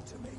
to me.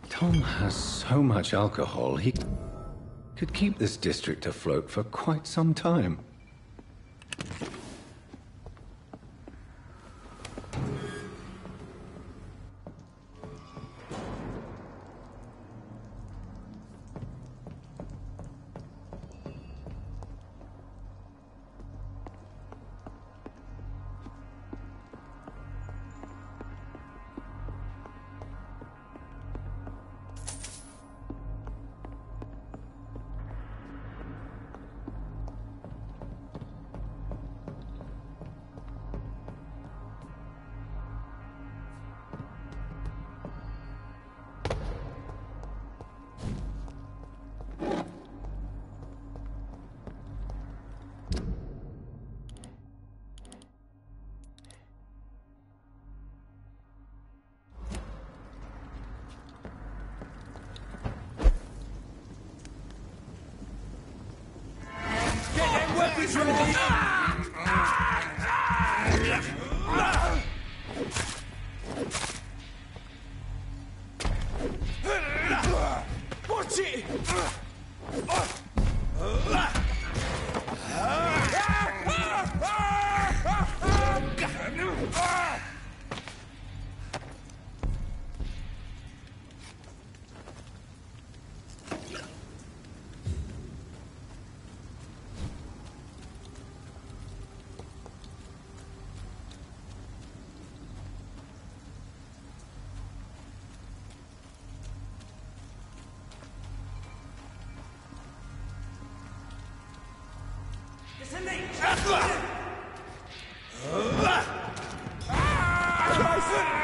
Tom has so much alcohol, he could keep this district afloat for quite some time. Watch it!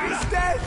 He's dead!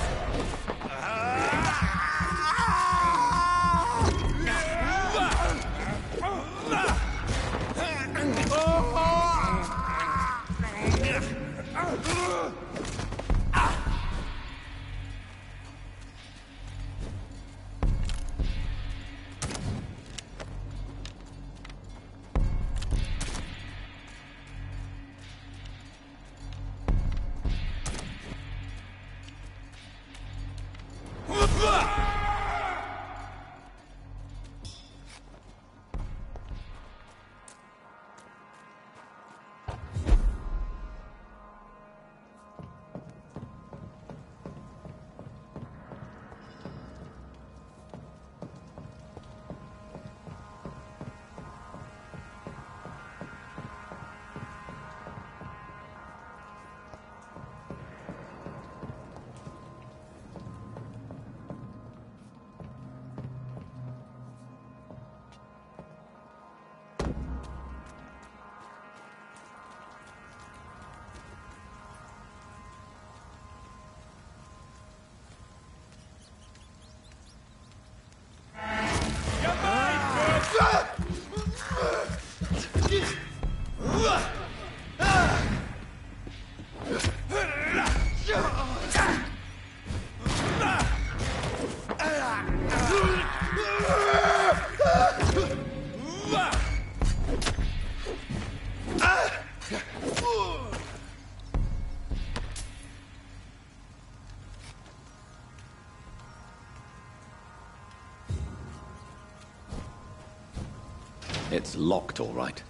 It's locked, all right.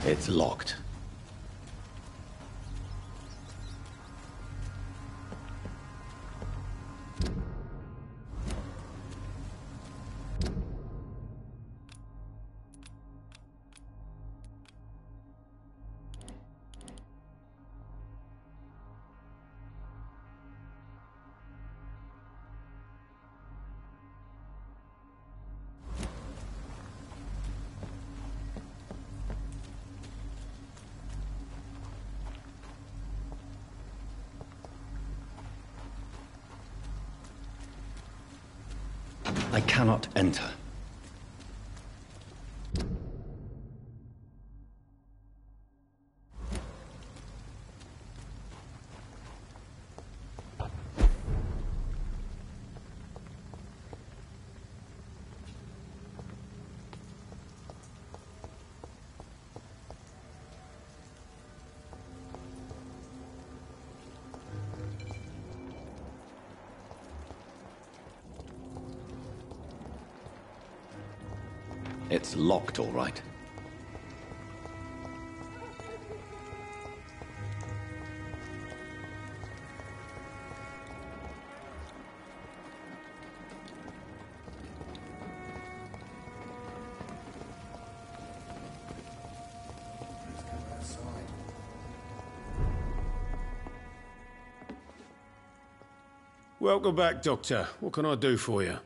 It's locked. I cannot enter. It's locked, all right. Welcome back, Doctor. What can I do for you?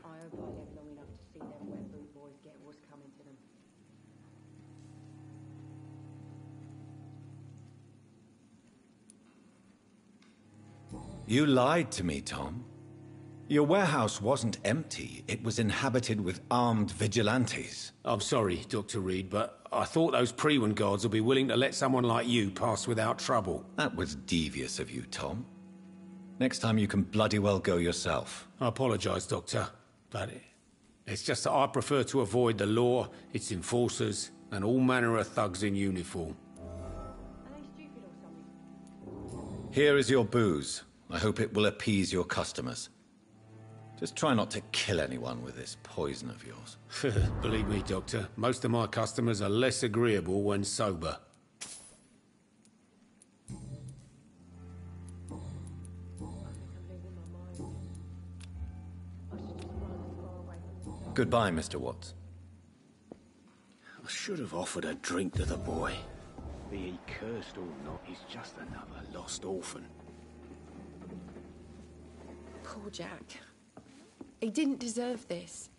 You lied to me, Tom. Your warehouse wasn't empty. It was inhabited with armed vigilantes. I'm sorry, Dr. Reed, but I thought those Prewen guards would be willing to let someone like you pass without trouble. That was devious of you, Tom. Next time you can bloody well go yourself. I apologise, Doctor, but it's just that I prefer to avoid the law, its enforcers, and all manner of thugs in uniform. Here is your booze. I hope it will appease your customers. Just try not to kill anyone with this poison of yours. Believe me, Doctor, most of my customers are less agreeable when sober. Goodbye, Mr. Watts. I should have offered a drink to the boy. Be he cursed or not, he's just another lost orphan. Poor Jack. He didn't deserve this.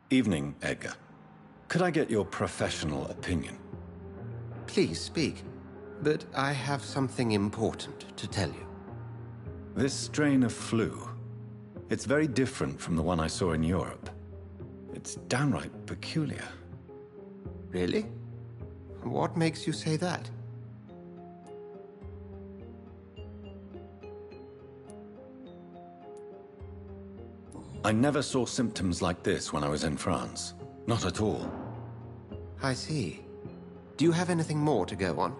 Evening, Edgar. Could I get your professional opinion? Please speak, but I have something important to tell you. This strain of flu, it's very different from the one I saw in Europe. It's downright peculiar. Really? What makes you say that? I never saw symptoms like this when I was in France. Not at all. I see. Do you have anything more to go on?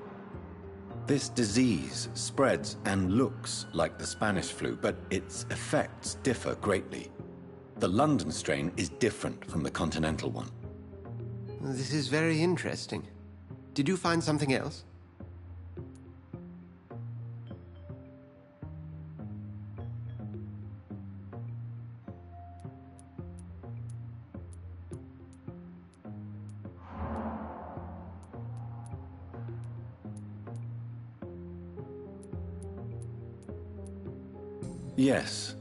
This disease spreads and looks like the Spanish flu, but its effects differ greatly. The London strain is different from the continental one. This is very interesting. Did you find something else? Yes.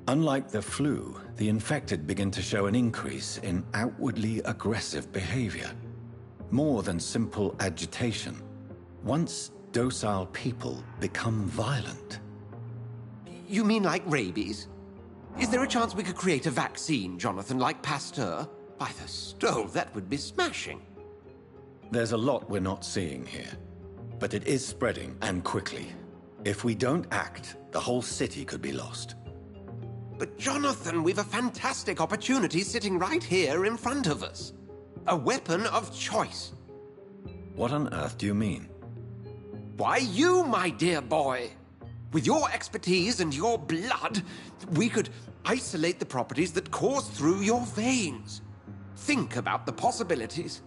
Unlike the flu, the infected begin to show an increase in outwardly aggressive behavior. More than simple agitation. Once docile people become violent. You mean like rabies? Is there a chance we could create a vaccine, Jonathan, like Pasteur? By the stove, that would be smashing. There's a lot we're not seeing here. But it is spreading, and quickly. If we don't act, the whole city could be lost. But Jonathan, we've a fantastic opportunity sitting right here in front of us. A weapon of choice. What on earth do you mean? Why, you, my dear boy. With your expertise and your blood, we could isolate the properties that course through your veins. Think about the possibilities.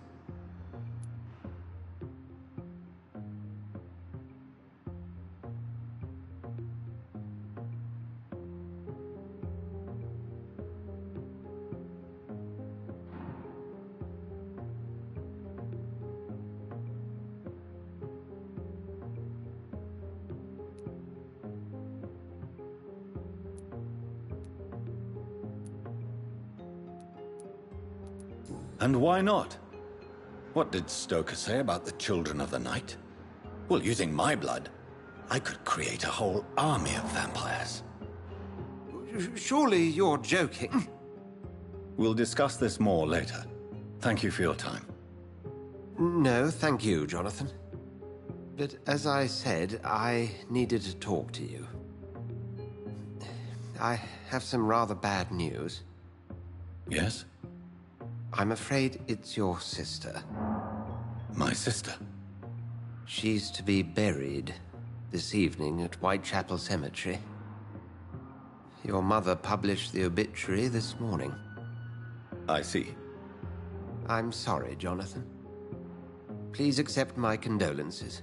And why not? What did Stoker say about the Children of the Night? Well, using my blood, I could create a whole army of vampires. Surely you're joking. We'll discuss this more later. Thank you for your time. No, thank you, Jonathan. But as I said, I needed to talk to you. I have some rather bad news. Yes? I'm afraid it's your sister. My sister? She's to be buried this evening at Whitechapel Cemetery. Your mother published the obituary this morning. I see. I'm sorry, Jonathan. Please accept my condolences.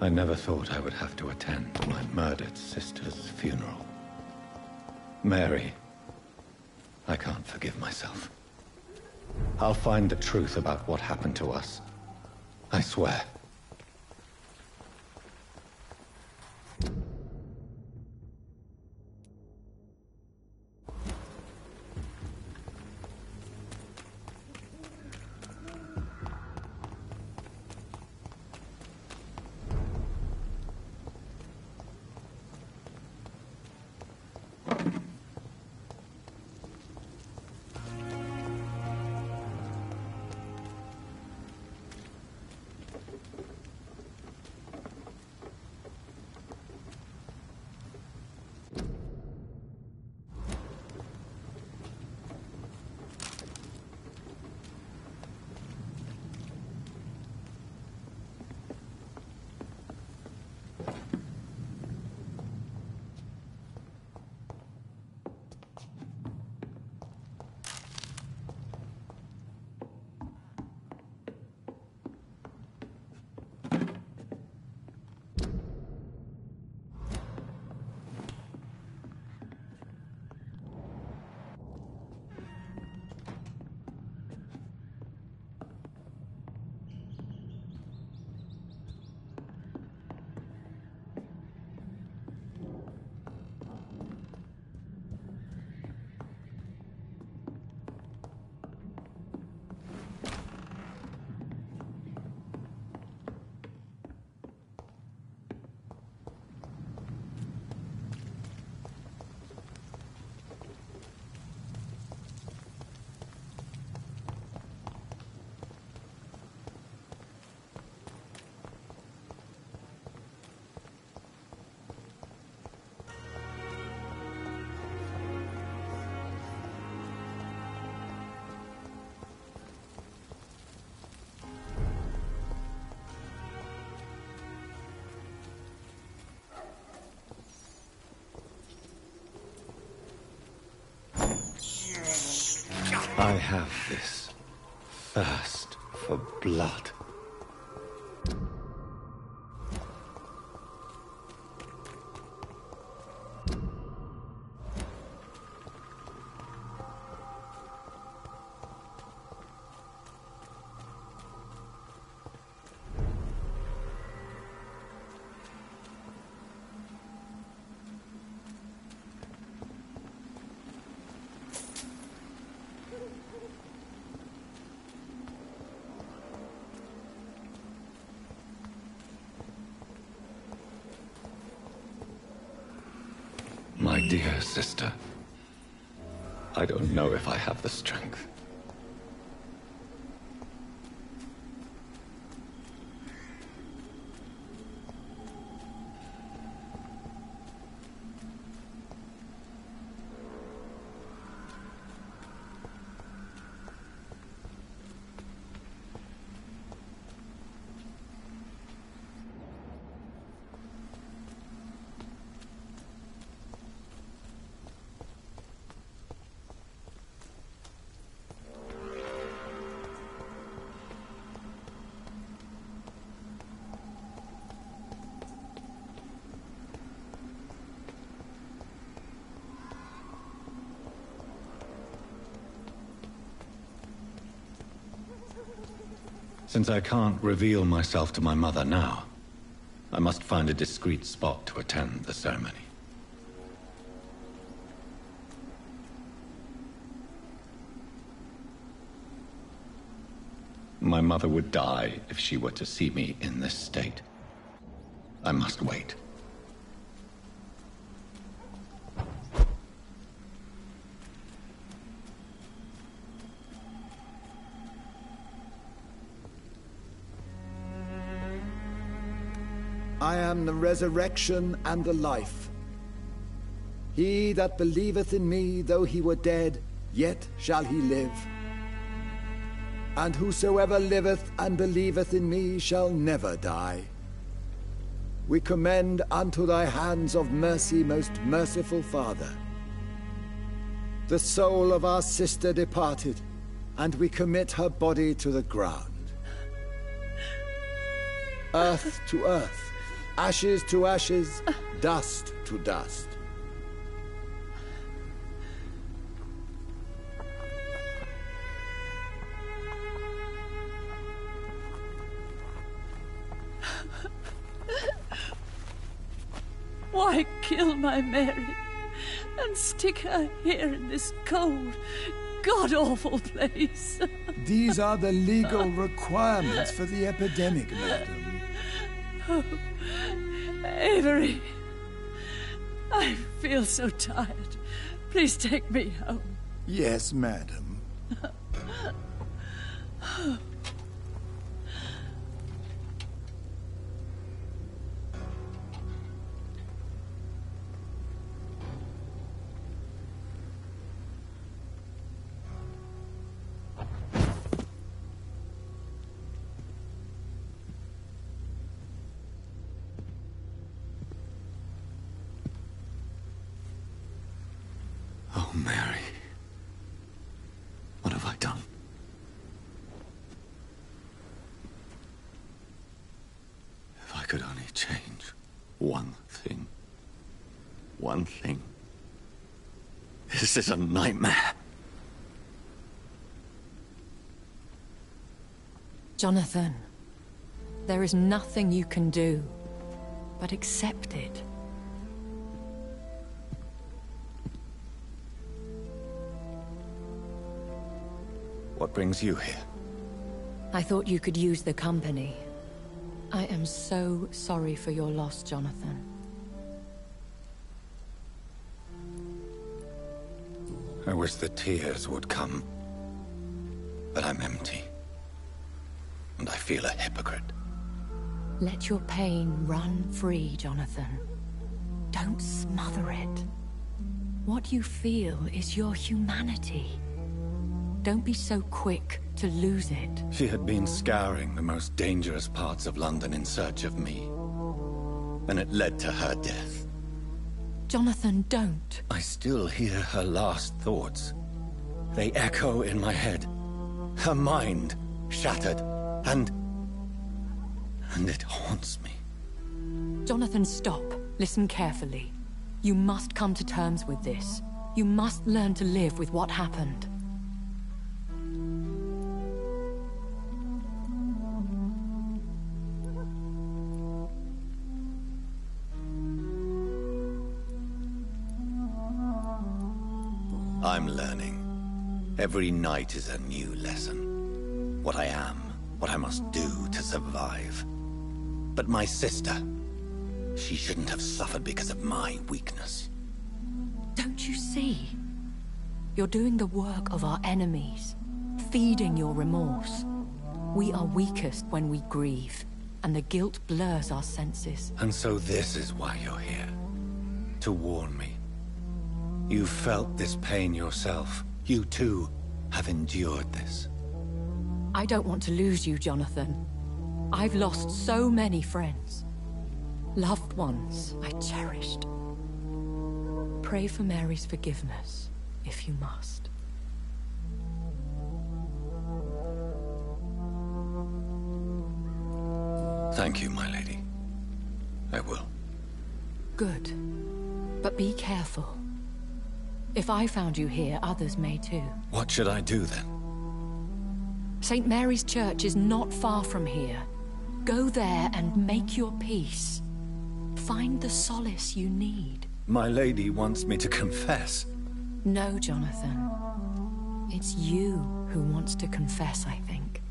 I never thought I would have to attend my murdered sister's funeral. Mary, I can't forgive myself. I'll find the truth about what happened to us. I swear. I have this thirst for blood. My dear sister, I don't know if I have the strength. Since I can't reveal myself to my mother now, I must find a discreet spot to attend the ceremony. My mother would die if she were to see me in this state. I must wait. I am the resurrection and the life. He that believeth in me, though he were dead, yet shall he live. And whosoever liveth and believeth in me shall never die. We commend unto thy hands of mercy, most merciful Father, the soul of our sister departed, and we commit her body to the ground. Earth to earth, Ashes to ashes, dust to dust. Why kill my Mary and stick her here in this cold, god-awful place? These are the legal requirements for the epidemic, madam. Oh, Avery, I feel so tired. Please take me home. Yes, madam. Oh, Mary. What have I done? If I could only change one thing. One thing. This is a nightmare. Jonathan, there is nothing you can do but accept it. What brings you here? I thought you could use the company. I am so sorry for your loss, Jonathan. I wish the tears would come. But I'm empty. And I feel a hypocrite. Let your pain run free, Jonathan. Don't smother it. What you feel is your humanity. Don't be so quick to lose it. She had been scouring the most dangerous parts of London in search of me. And it led to her death. Jonathan, don't. I still hear her last thoughts. They echo in my head. Her mind shattered, and it haunts me. Jonathan, stop. Listen carefully. You must come to terms with this. You must learn to live with what happened. I'm learning. Every night is a new lesson. What I am, what I must do to survive. But my sister, she shouldn't have suffered because of my weakness. Don't you see? You're doing the work of our enemies, feeding your remorse. We are weakest when we grieve, and the guilt blurs our senses. And so this is why you're here. To warn me. You felt this pain yourself. You too have endured this. I don't want to lose you, Jonathan. I've lost so many friends. Loved ones I cherished. Pray for Mary's forgiveness, if you must. Thank you, my lady. I will. Good. But be careful. If I found you here, others may too. What should I do then? St. Mary's Church is not far from here. Go there and make your peace. Find the solace you need. My lady wants me to confess. No, Jonathan. It's you who wants to confess, I think.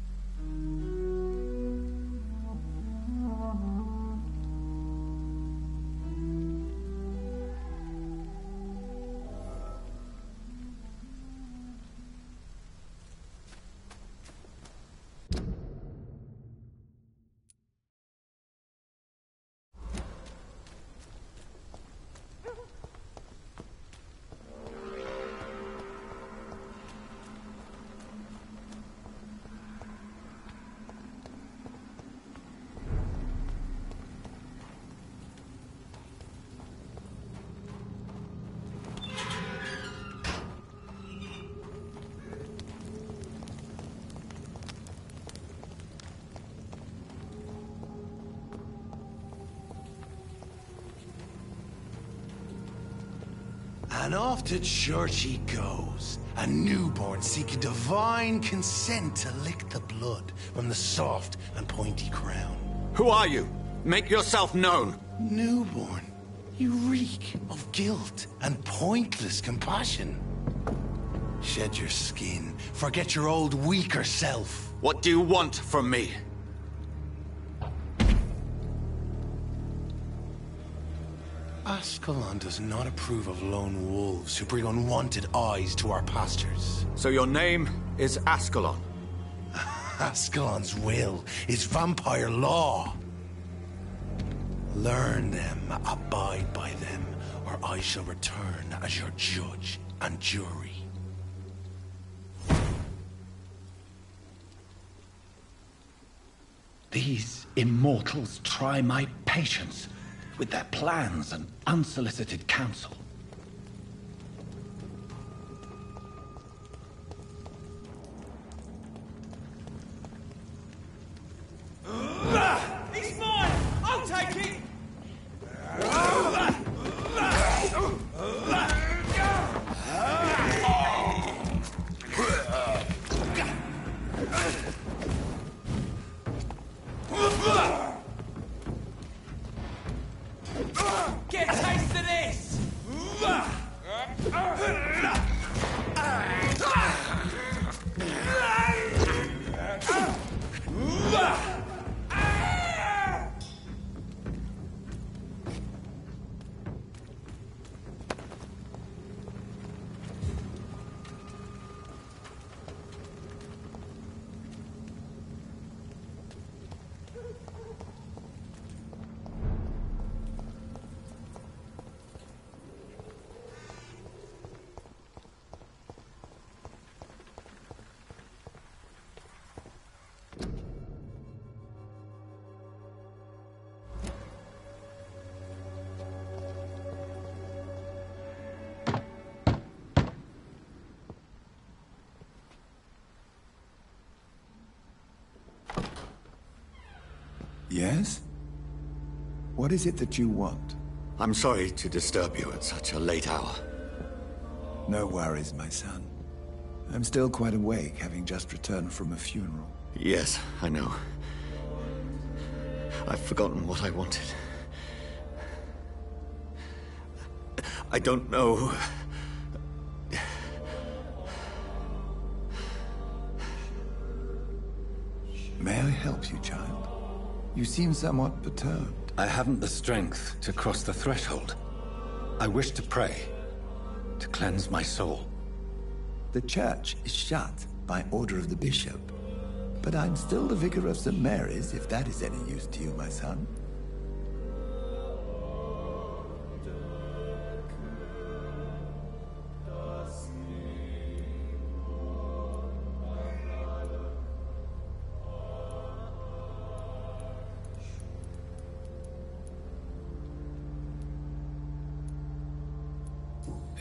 And off to church he goes, a newborn seeking divine consent to lick the blood from the soft and pointy crown. Who are you? Make yourself known. Newborn, you reek of guilt and pointless compassion. Shed your skin, forget your old weaker self. What do you want from me? Ascalon does not approve of lone wolves who bring unwanted eyes to our pastures. So your name is Ascalon? Ascalon's will is vampire law. Learn them, abide by them, or I shall return as your judge and jury. These immortals try my patience with their plans and unsolicited counsel. It's mine! I'll take it! Get a taste of this! Yes? What is it that you want? I'm sorry to disturb you at such a late hour. No worries, my son. I'm still quite awake, having just returned from a funeral. Yes, I know. I've forgotten what I wanted. I don't know. May I help you, child? You seem somewhat perturbed. I haven't the strength to cross the threshold. I wish to pray, to cleanse my soul. The church is shut by order of the bishop. But I'm still the vicar of St. Mary's, if that is any use to you, my son.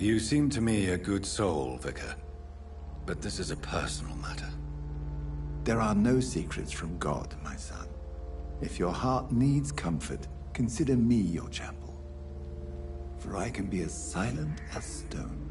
You seem to me a good soul, Vicar. But this is a personal matter. There are no secrets from God, my son. If your heart needs comfort, consider me your chapel. For I can be as silent as stone.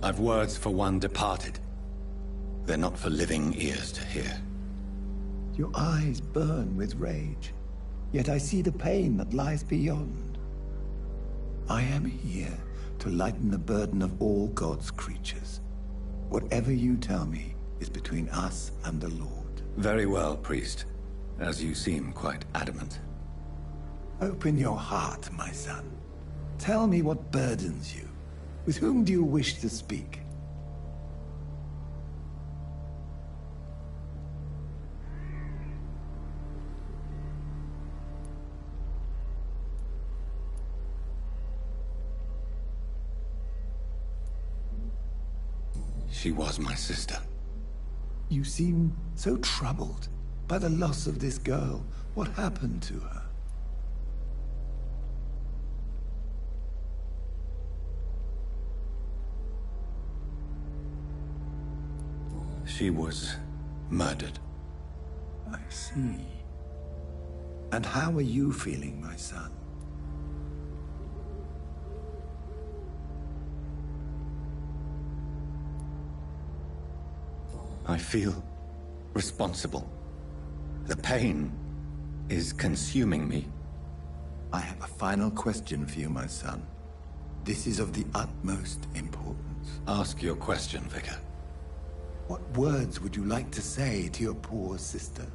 I've words for one departed. They're not for living ears to hear. Your eyes burn with rage, yet I see the pain that lies beyond. I am here to lighten the burden of all God's creatures. Whatever you tell me is between us and the Lord. Very well, priest. As you seem quite adamant. Open your heart, my son. Tell me what burdens you. With whom do you wish to speak? She was my sister. You seem so troubled by the loss of this girl. What happened to her? She was murdered. I see. And how are you feeling, my son? I feel responsible. The pain is consuming me. I have a final question for you, my son. This is of the utmost importance. Ask your question, Vicar. What words would you like to say to your poor sister?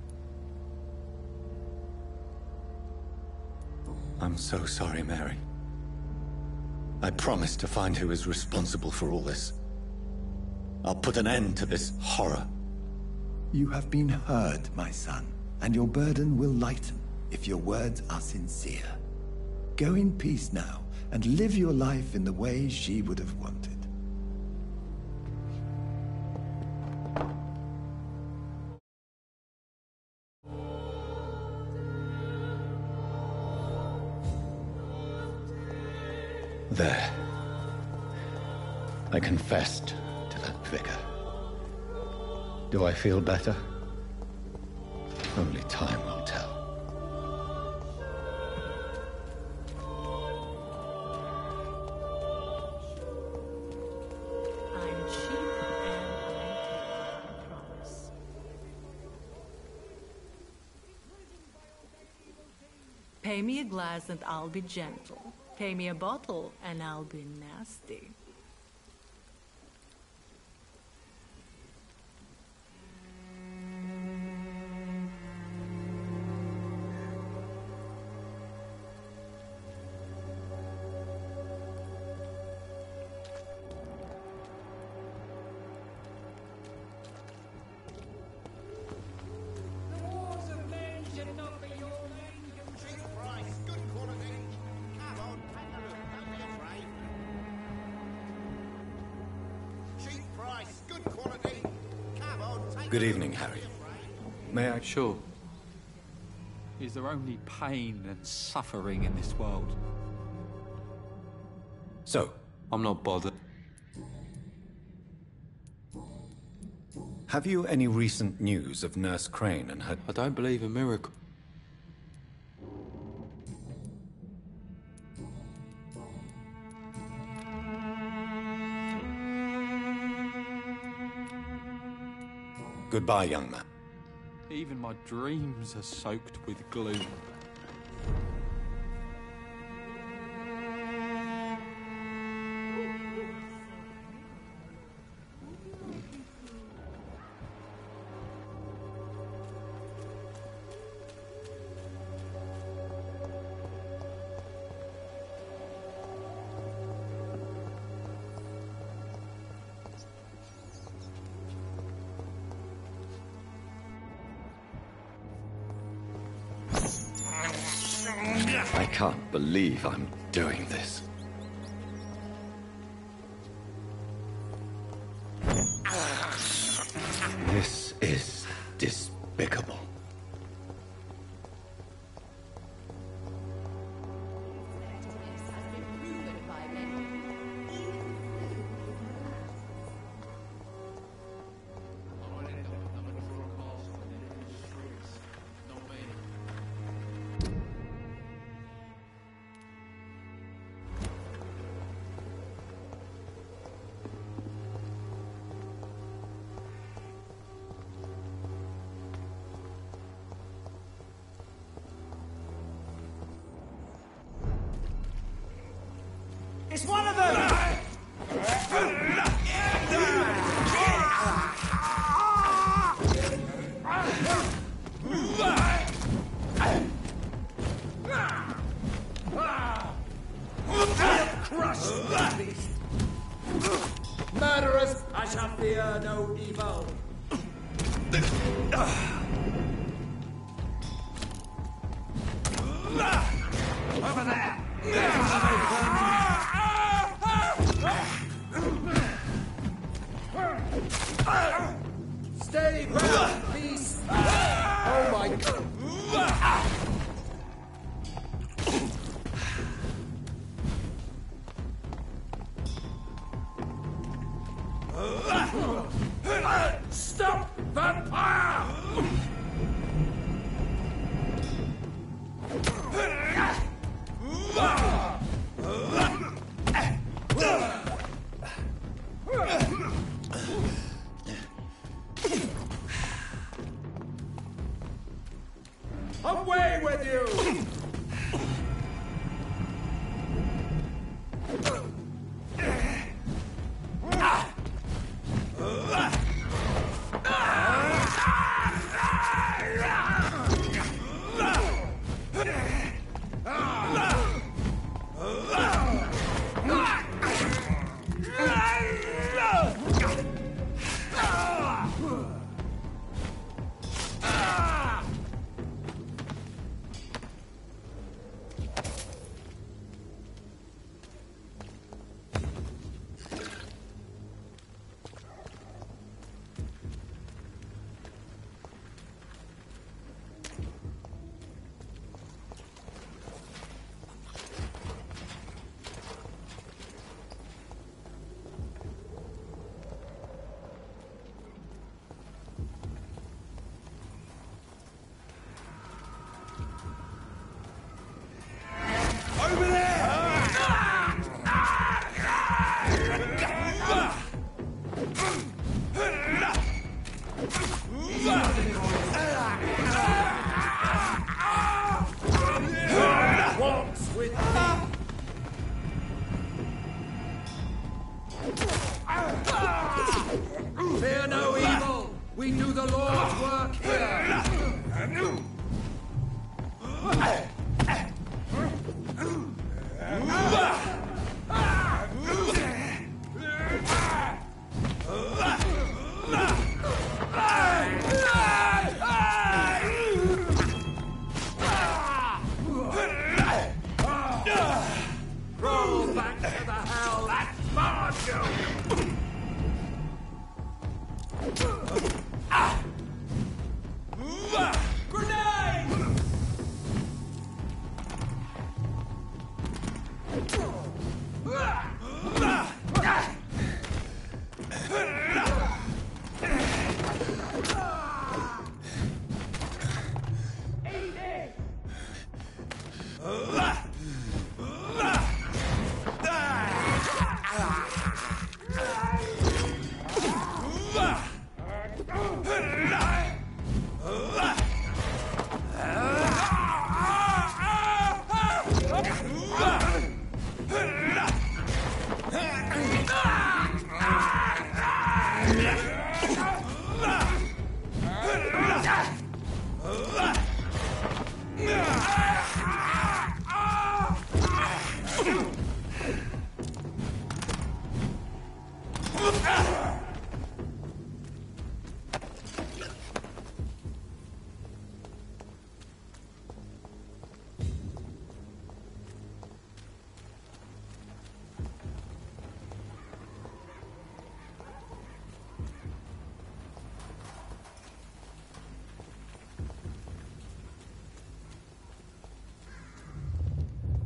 I'm so sorry, Mary. I promise to find who is responsible for all this. I'll put an end to this horror. You have been heard, my son, and your burden will lighten if your words are sincere. Go in peace now, and live your life in the way she would have wanted. There. I confessed to that vicar. Do I feel better? Only time will tell. I'm cheap and I'm clean, I promise. Pay me a glass and I'll be gentle. Pay me a bottle and I'll be nasty. Good evening, Harry. May I... Sure. Is there only pain and suffering in this world? So, I'm not bothered. have you any recent news of Nurse Crane and her... I don't believe in miracles. Goodbye, young man. Even my dreams are soaked with gloom. I can't believe I'm doing this. This is despicable. It's one of them! Crushed beast! Murderers, I shall fear no evil. Over there! Stay back, beast! Oh my god! Stop, vampire! Away with you! Fear no evil. We do the Lord's work here. Roll back to the hell that barred you.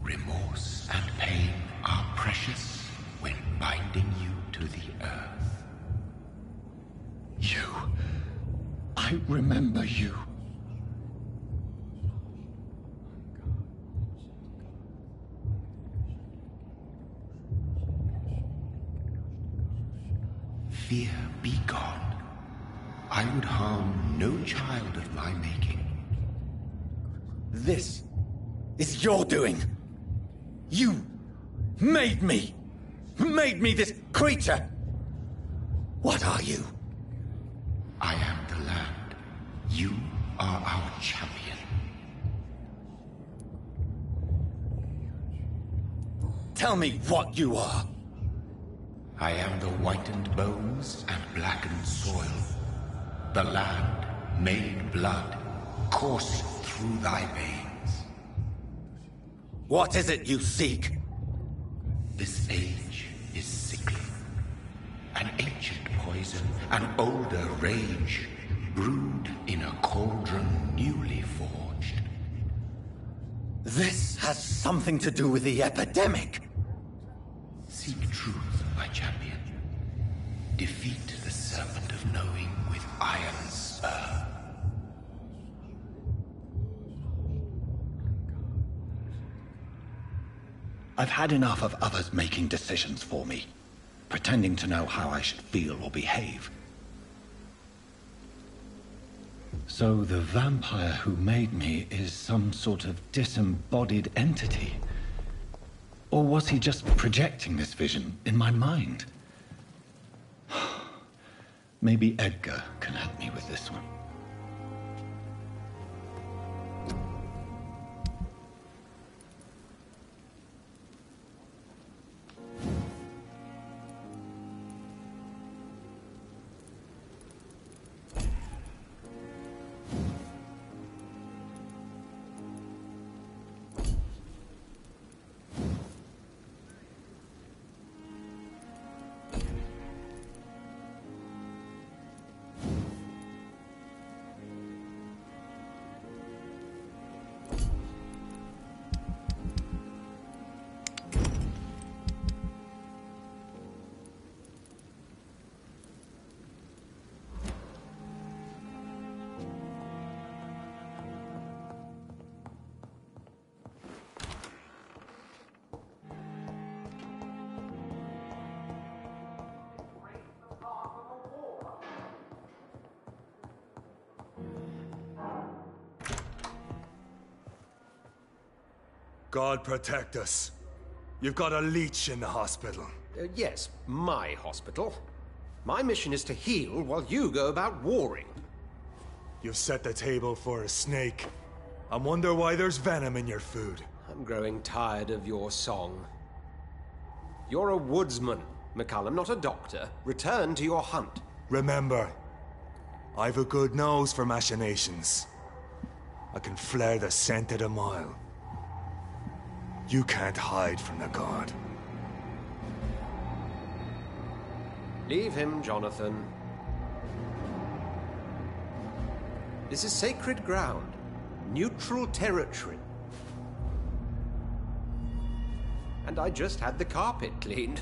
Remorse and pain are precious when binding you to the earth. You. I remember you. Fear be gone. I would harm no child of my making. This is your doing. You made me this creature. What are you? I am the land. You are our champion. Tell me what you are. I am the whitened bones and blackened soil. The land made blood course through thy veins. What is it you seek? This age is sickly. An ancient poison, an older rage, brewed in a cauldron newly forged. This has something to do with the epidemic. Seek truth, my champion. Defeat the serpent of knowing with I've had enough of others making decisions for me, pretending to know how I should feel or behave. So the vampire who made me is some sort of disembodied entity? Or was he just projecting this vision in my mind? Maybe Edgar can help me with this one. God protect us. You've got a leech in the hospital. Yes, my hospital. My mission is to heal while you go about warring. You've set the table for a snake. I wonder why there's venom in your food. I'm growing tired of your song. You're a woodsman, McCullum, not a doctor. Return to your hunt. Remember, I've a good nose for machinations. I can flare the scent at a mile. You can't hide from the god. Leave him, Jonathan. This is sacred ground. Neutral territory. And I just had the carpet cleaned.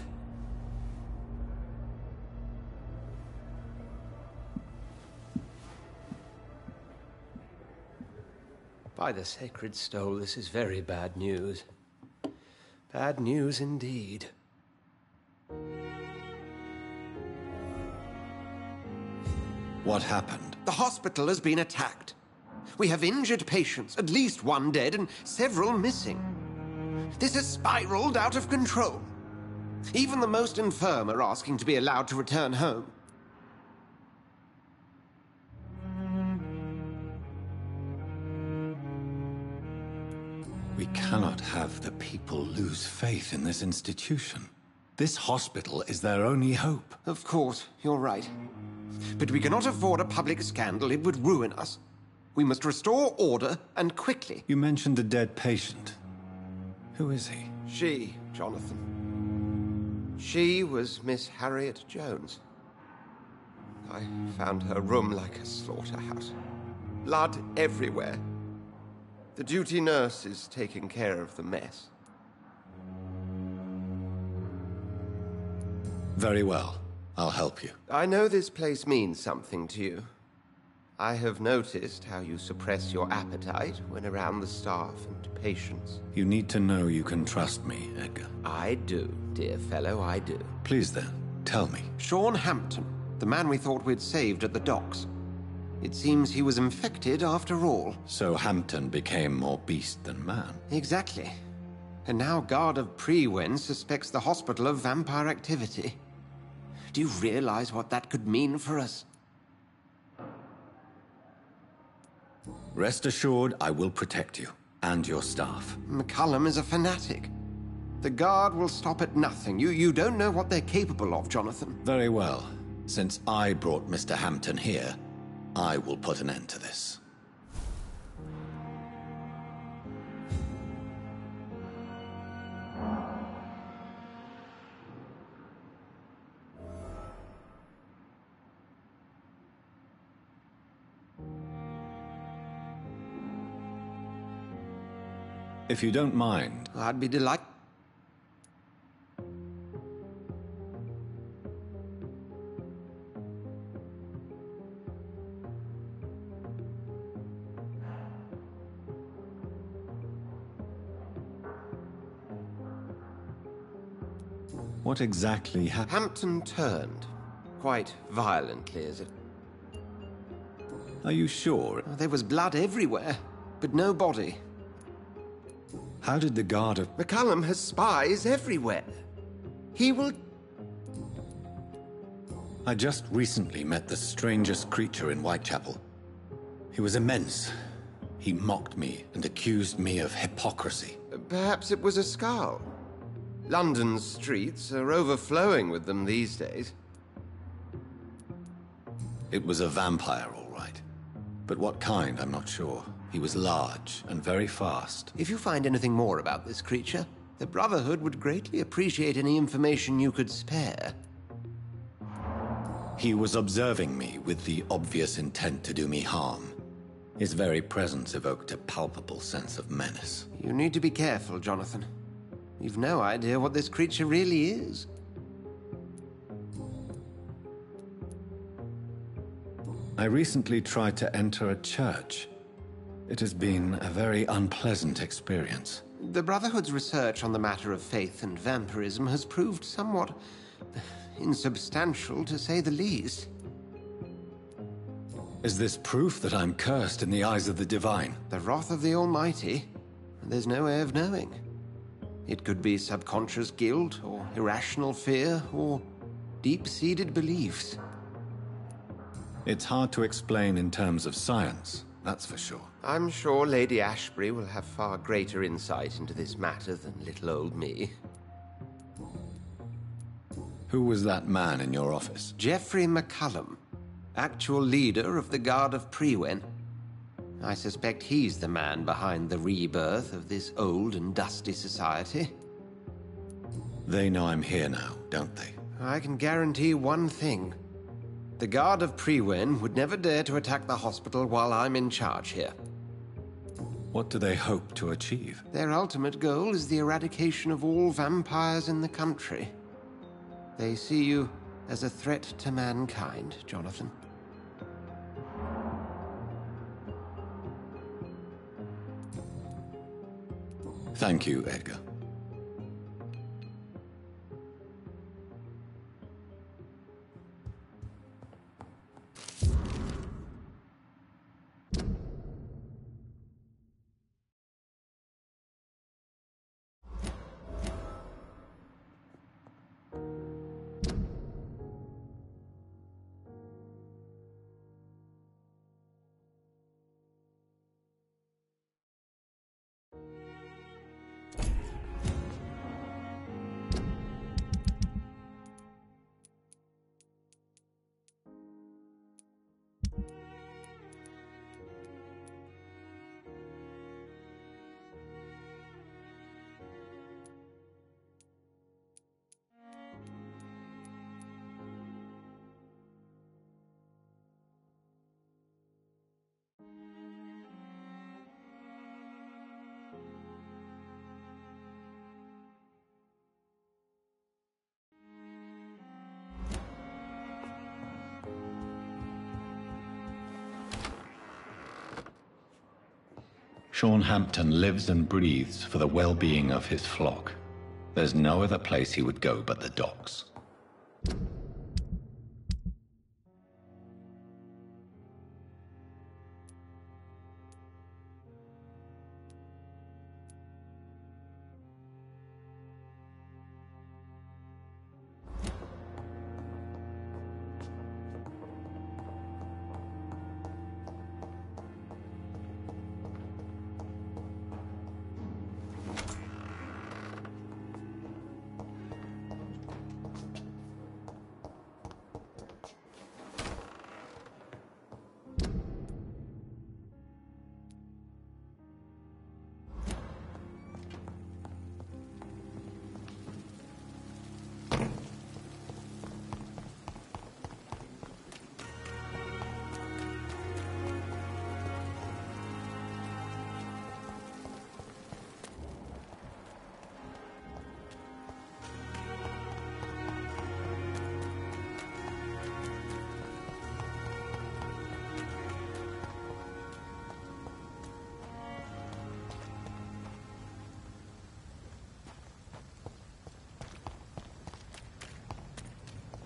By the sacred stole, this is very bad news. Bad news indeed. What happened? The hospital has been attacked. We have injured patients, at least one dead and several missing. This has spiraled out of control. Even the most infirm are asking to be allowed to return home. We cannot have the people lose faith in this institution. This hospital is their only hope. Of course, you're right. But we cannot afford a public scandal. It would ruin us. We must restore order, and quickly. You mentioned the dead patient. Who is he? She, Jonathan. She was Miss Harriet Jones. I found her room like a slaughterhouse. Blood everywhere. The duty nurse is taking care of the mess. Very well. I'll help you. I know this place means something to you. I have noticed how you suppress your appetite when around the staff and patients. You need to know you can trust me, Edgar. I do, dear fellow, I do. Please then, tell me. Sean Hampton, the man we thought we'd saved at the docks. It seems he was infected after all. So Hampton became more beast than man. Exactly. And now Guard of Prewen suspects the hospital of vampire activity. Do you realize what that could mean for us? Rest assured, I will protect you and your staff. McCullum is a fanatic. The Guard will stop at nothing. You don't know what they're capable of, Jonathan. Very well. Since I brought Mr. Hampton here, I will put an end to this. If you don't mind... I'd be delighted. What exactly happened? Hampton turned. Quite violently, as it... Are you sure? There was blood everywhere, but no body. How did the guard of... McCallum has spies everywhere. He will... I just recently met the strangest creature in Whitechapel. He was immense. He mocked me and accused me of hypocrisy. Perhaps it was a skull. London's streets are overflowing with them these days. It was a vampire, all right. But what kind, I'm not sure. He was large and very fast. If you find anything more about this creature, the Brotherhood would greatly appreciate any information you could spare. He was observing me with the obvious intent to do me harm. His very presence evoked a palpable sense of menace. You need to be careful, Jonathan. You've no idea what this creature really is. I recently tried to enter a church. It has been a very unpleasant experience. The Brotherhood's research on the matter of faith and vampirism has proved somewhat insubstantial, to say the least. Is this proof that I'm cursed in the eyes of the divine? The wrath of the Almighty? There's no way of knowing. It could be subconscious guilt, or irrational fear, or deep-seated beliefs. It's hard to explain in terms of science, that's for sure. I'm sure Lady Ashbury will have far greater insight into this matter than little old me. Who was that man in your office? Geoffrey McCallum, actual leader of the Guard of Prewen. I suspect he's the man behind the rebirth of this old and dusty society. They know I'm here now, don't they? I can guarantee one thing. The Guard of Prewen would never dare to attack the hospital while I'm in charge here. What do they hope to achieve? Their ultimate goal is the eradication of all vampires in the country. They see you as a threat to mankind, Jonathan. Thank you, Edgar. Sean Hampton lives and breathes for the well-being of his flock. There's no other place he would go but the docks.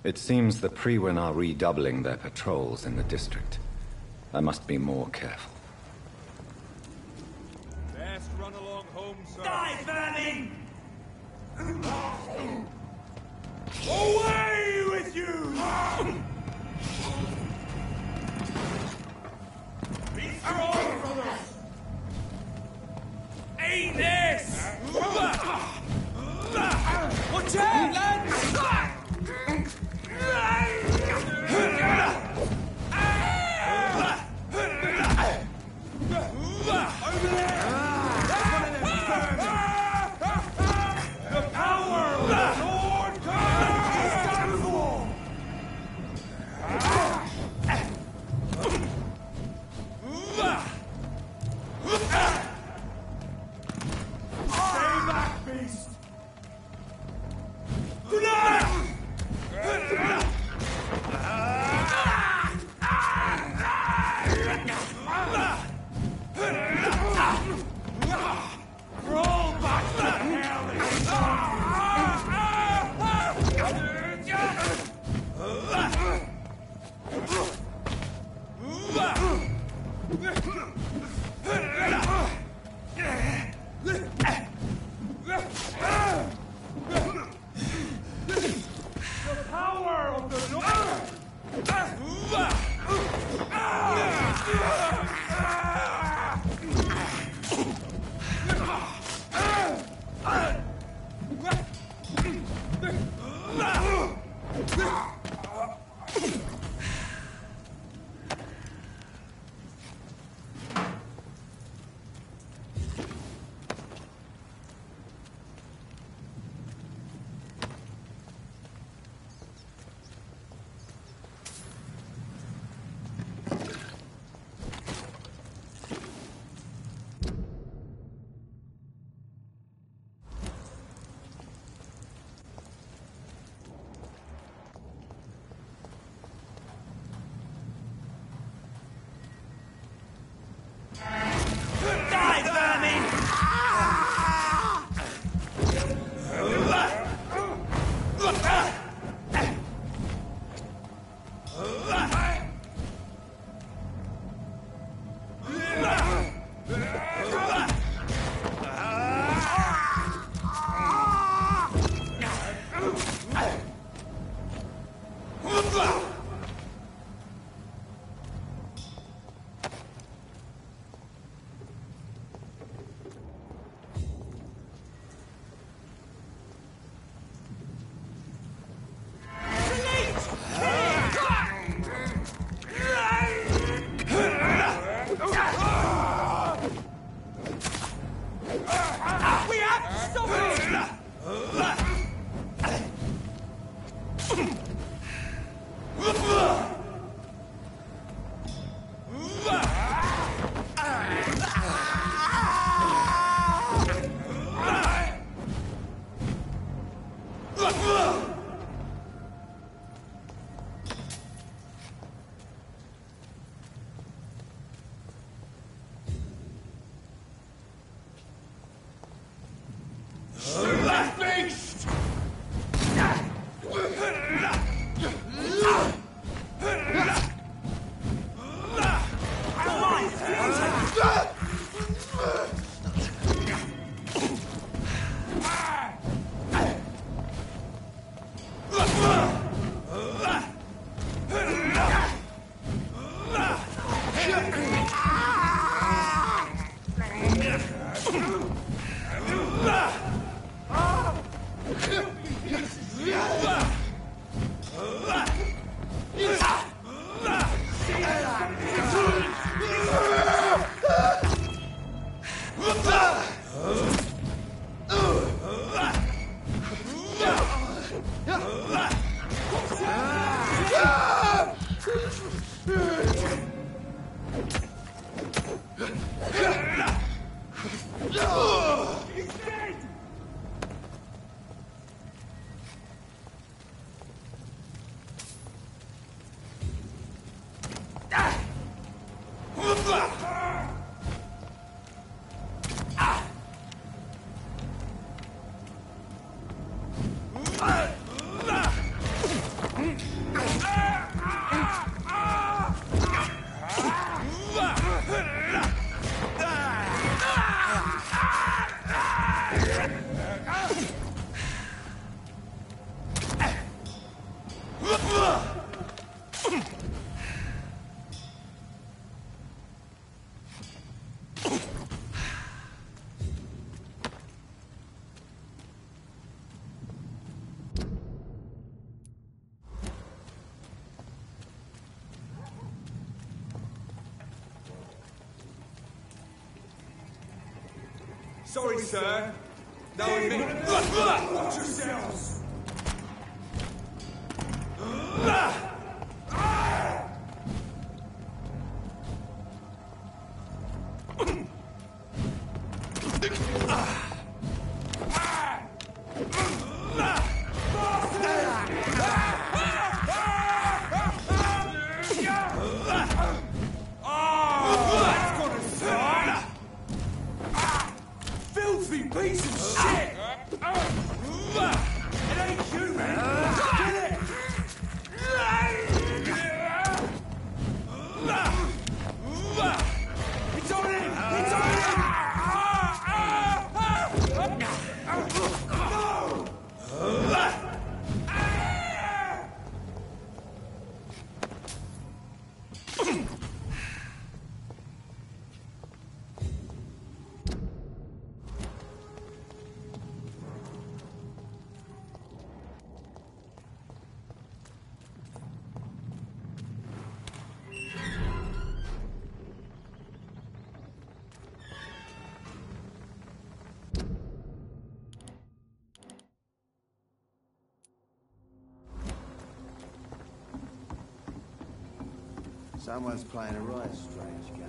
It seems the Priwen are redoubling their patrols in the district. I must be more careful. Best run along home, sir. Die, vermin! Away with you! Be strong, brothers! Aim this! Watch out, lads! Over there! The power of the sword is downfall! Stay back, beast! Roll back the The power of the Die, vermin! We have to stop beast! Sorry, sir. No, watch yourselves. Filthy piece of shit! It ain't human! Get it! It's on him! It's on him! Someone's playing a right strange game.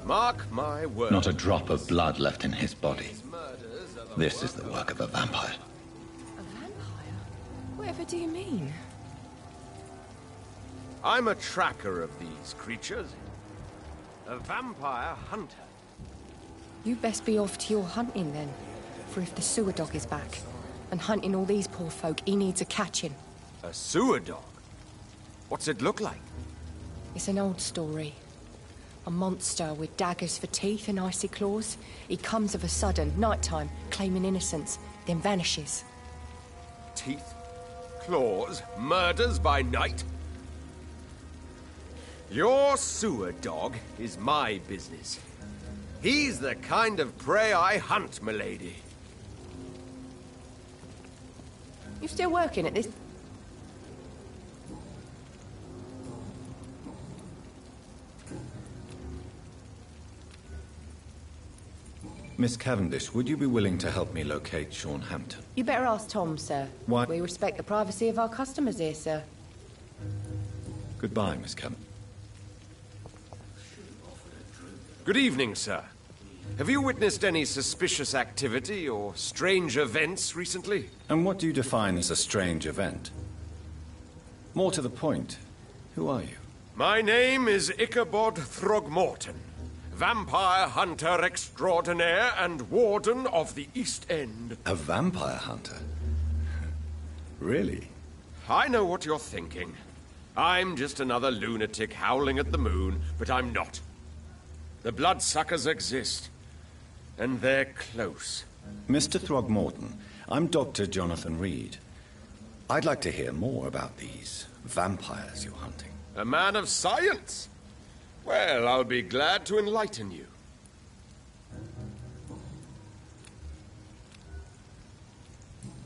Mark my words. Not a drop of blood left in his body. This is the work of a vampire. A vampire? Whatever do you mean? I'm a tracker of these creatures. A vampire hunter. You best be off to your hunting then. For if the sewer dog is back, and hunting all these poor folk, he needs a catching. A sewer dog? What's it look like? It's an old story. A monster with daggers for teeth and icy claws. He comes of a sudden, nighttime, claiming innocence, then vanishes. Teeth, claws, murders by night? Your sewer dog is my business. He's the kind of prey I hunt, milady. You still working at this? Miss Cavendish, would you be willing to help me locate Sean Hampton? You better ask Tom, sir. Why? We respect the privacy of our customers here, sir. Goodbye, Miss Cavendish. Good evening, sir. Have you witnessed any suspicious activity or strange events recently? And what do you define as a strange event? More to the point, who are you? My name is Ichabod Throgmorton, vampire hunter extraordinaire and warden of the East End. A vampire hunter? Really? I know what you're thinking. I'm just another lunatic howling at the moon, but I'm not. The bloodsuckers exist, and they're close. Mr. Throgmorton, I'm Dr. Jonathan Reed. I'd like to hear more about these vampires you're hunting. A man of science? Well, I'll be glad to enlighten you.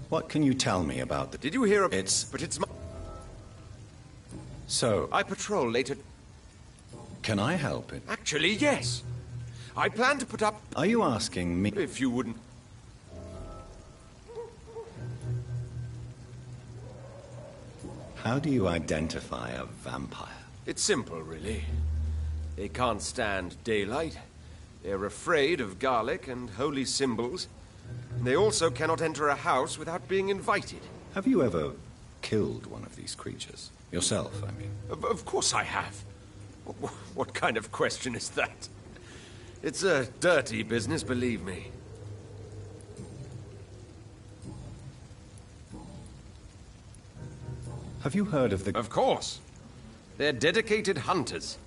What can you tell me about the... Did you hear of... But it's my... So... I patrol later... Can I help it? Actually, yes. I plan to put up... Are you asking me... If you wouldn't... How do you identify a vampire? It's simple, really. They can't stand daylight. They're afraid of garlic and holy symbols. And they also cannot enter a house without being invited. Have you ever killed one of these creatures? Yourself, I mean. Of course I have. What kind of question is that? It's a dirty business, believe me. Have you heard of the... Of course. They're dedicated hunters.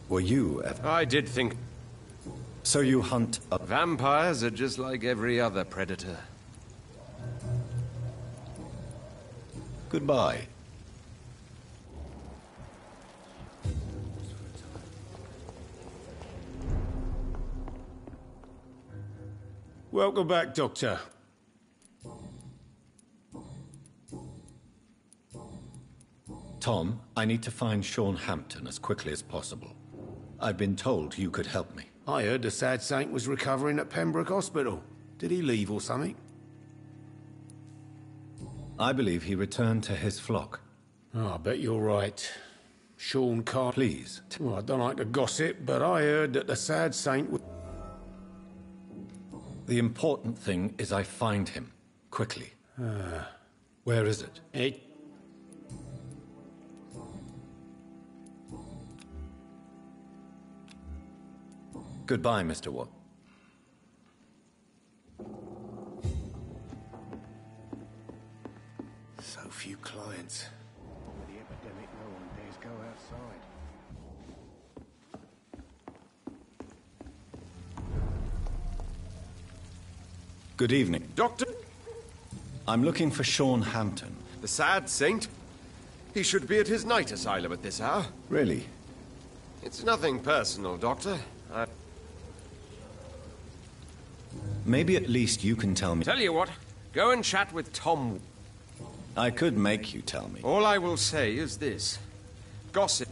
Were you ever... I did think... So you hunt... Vampires are just like every other predator. Goodbye. Welcome back, Doctor. Tom, I need to find Sean Hampton as quickly as possible. I've been told you could help me. I heard the sad saint was recovering at Pembroke Hospital. Did he leave or something? I believe he returned to his flock. Oh, I bet you're right. Sean can't... Please. Well, I don't like to gossip, but I heard that the sad saint was... The important thing is I find him. Quickly. Where is it? Goodbye, Mr. Watt. So few clients. With the epidemic, no one dares go outside. Good evening. Doctor? I'm looking for Sean Hampton. The sad saint? He should be at his night asylum at this hour. Really? It's nothing personal, Doctor. Maybe at least you can tell me. Tell you what, go and chat with Tom. I could make you tell me. All I will say is this. Gossip.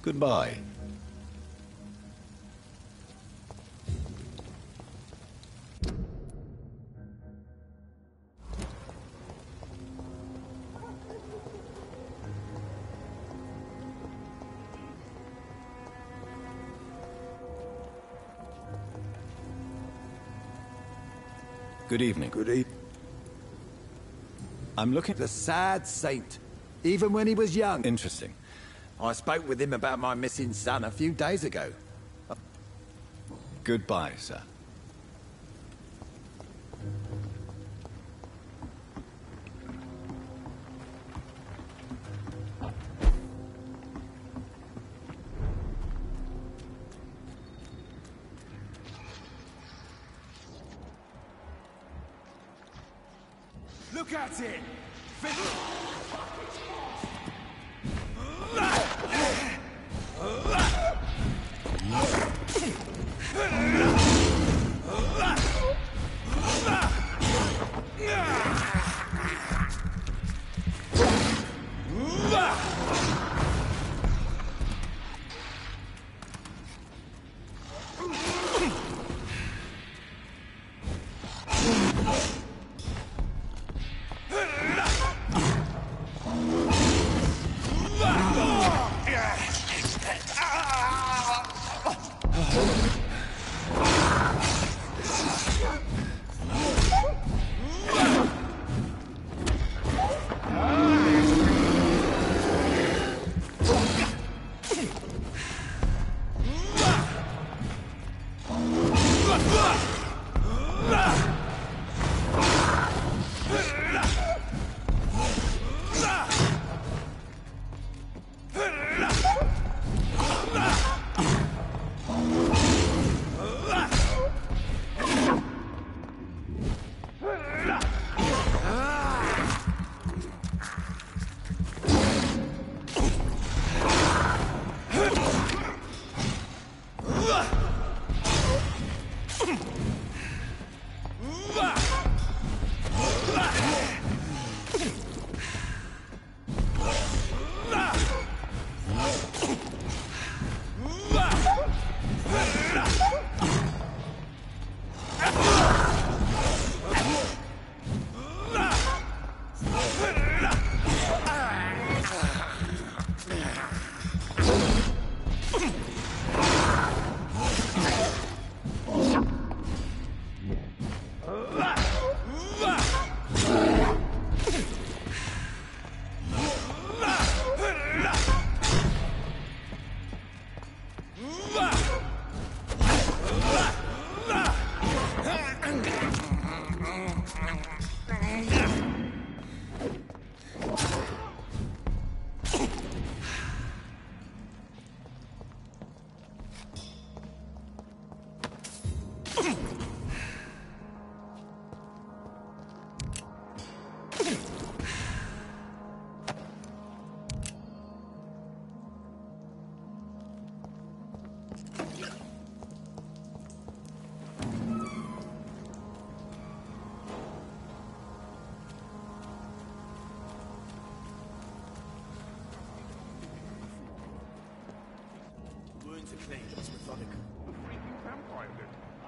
Goodbye. Good evening. Good evening. I'm looking... The sad saint, even when he was young. Interesting. I spoke with him about my missing son a few days ago. Goodbye, sir. Look at it!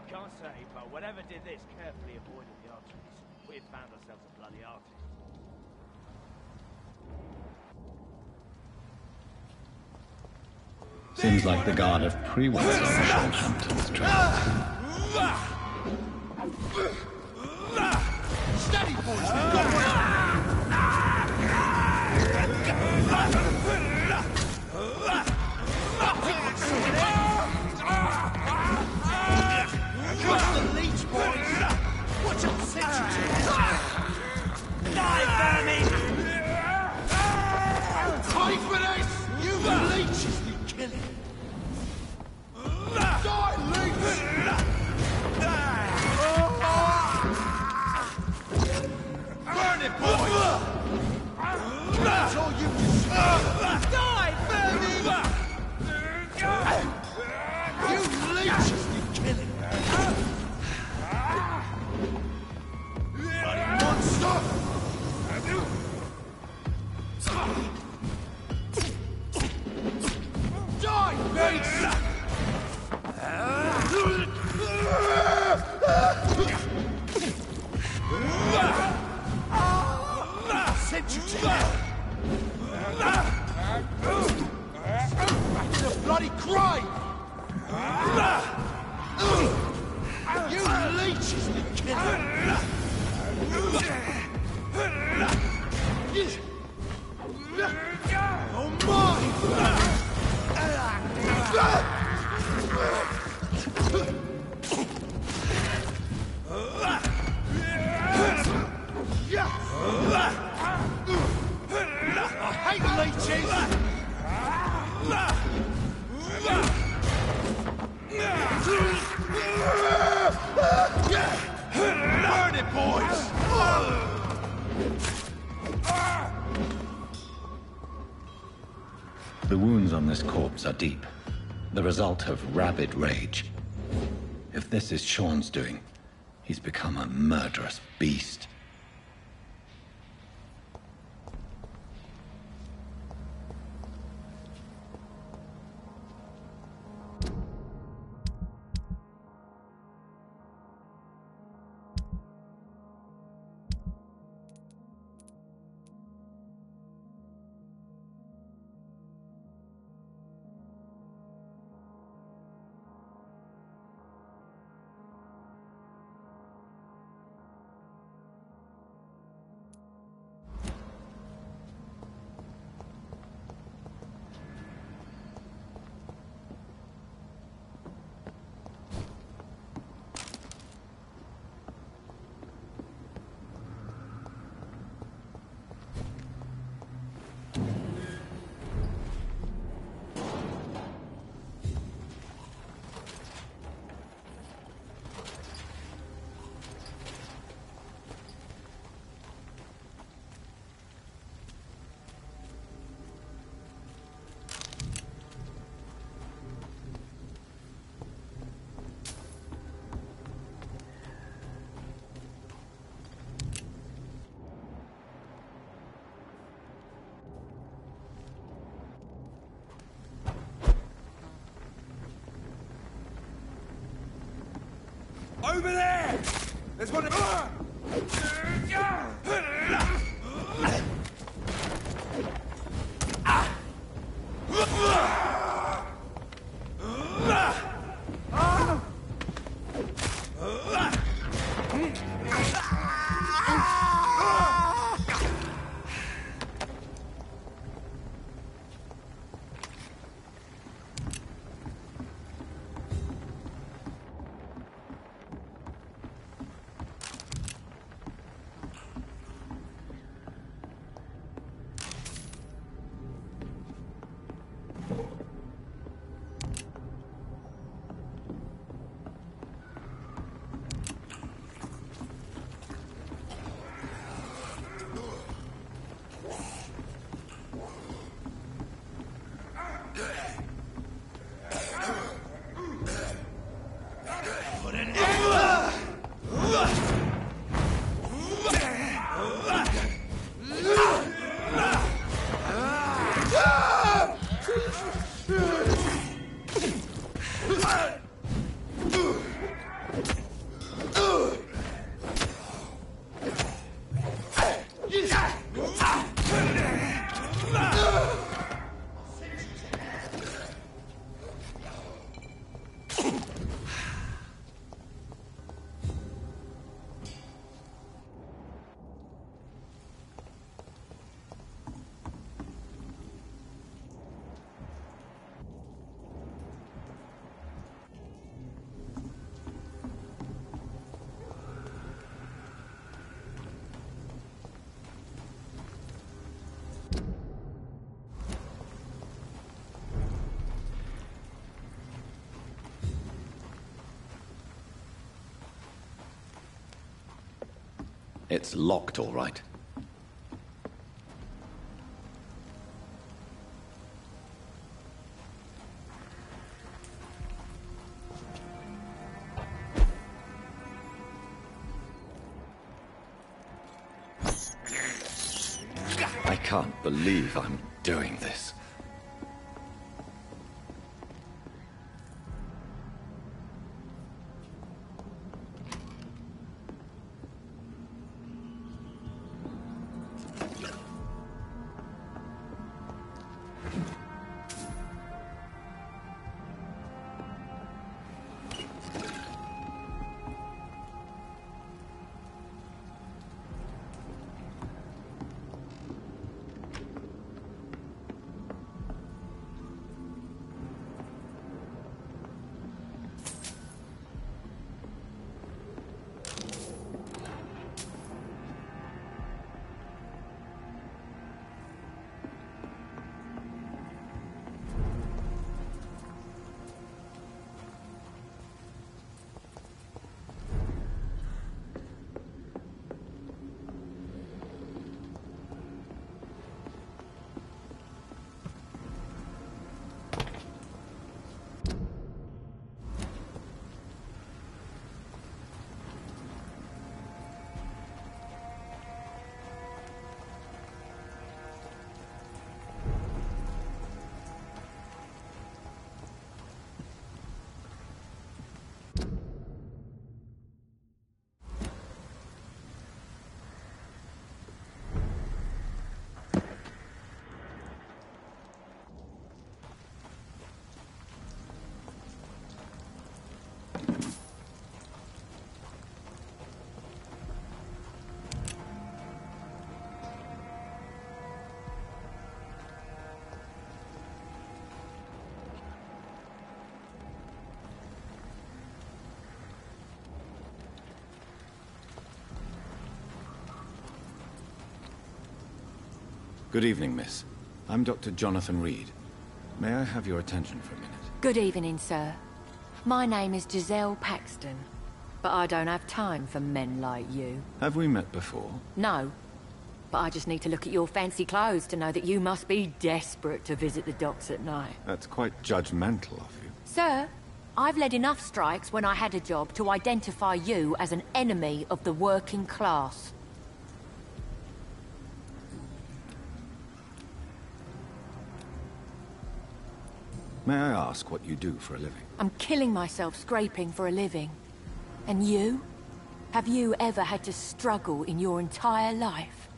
I can't say, but whatever did this carefully avoided the arteries. We've found ourselves a bloody artery. Seems like the god of pre-war Hampton's trials. Steady, boys! We've got Watch the leech, boys! Watch them set you to die, vermin! Pay for this! You leeches need killing! Die, leech! Burn right! You leeches will kill him! Oh my! I hate leeches! Burn it, boys! The wounds on this corpse are deep, the result of rabid rage. If this is Sean's doing, he's become a murderous beast. Over there! There's one of... It's locked, all right. I can't believe I'm doing this. Good evening, miss. I'm Dr. Jonathan Reed. May I have your attention for a minute? Good evening, sir. My name is Giselle Paxton, but I don't have time for men like you. Have we met before? No, but I just need to look at your fancy clothes to know that you must be desperate to visit the docks at night. That's quite judgmental of you. Sir, I've led enough strikes when I had a job to identify you as an enemy of the working class. May I ask what you do for a living? I'm killing myself scraping for a living. And you? Have you ever had to struggle in your entire life?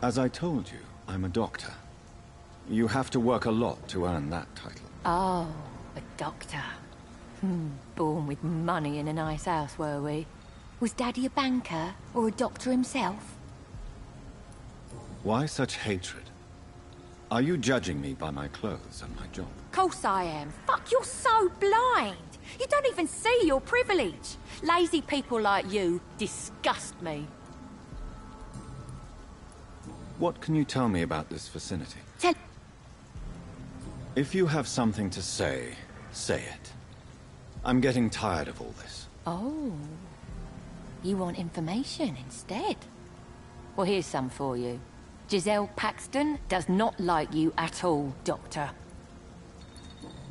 As I told you, I'm a doctor. You have to work a lot to earn that title. Oh, a doctor. Born with money in a nice house, were we? Was Daddy a banker, or a doctor himself? Why such hatred? Are you judging me by my clothes and my job? Course I am. Fuck, you're so blind. You don't even see your privilege. Lazy people like you disgust me. What can you tell me about this vicinity? Tell... If you have something to say, say it. I'm getting tired of all this. Oh. You want information instead? Well, here's some for you. Giselle Paxton does not like you at all, Doctor.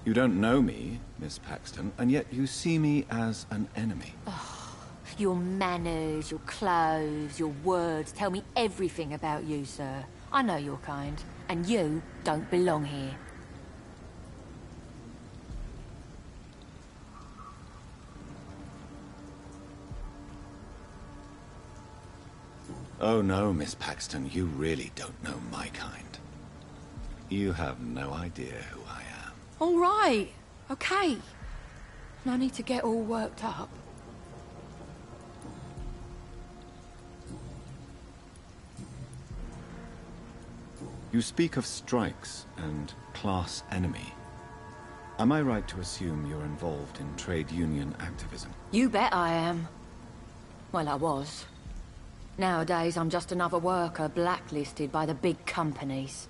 You don't know me, Miss Paxton, and yet you see me as an enemy. Oh, your manners, your clothes, your words tell me everything about you, sir. I know your kind, and you don't belong here. Oh no, Miss Paxton, you really don't know my kind. You have no idea who I am. All right, okay. No need to get all worked up. You speak of strikes and class enemy. Am I right to assume you're involved in trade union activism? You bet I am. Well, I was. Nowadays, I'm just another worker blacklisted by the big companies.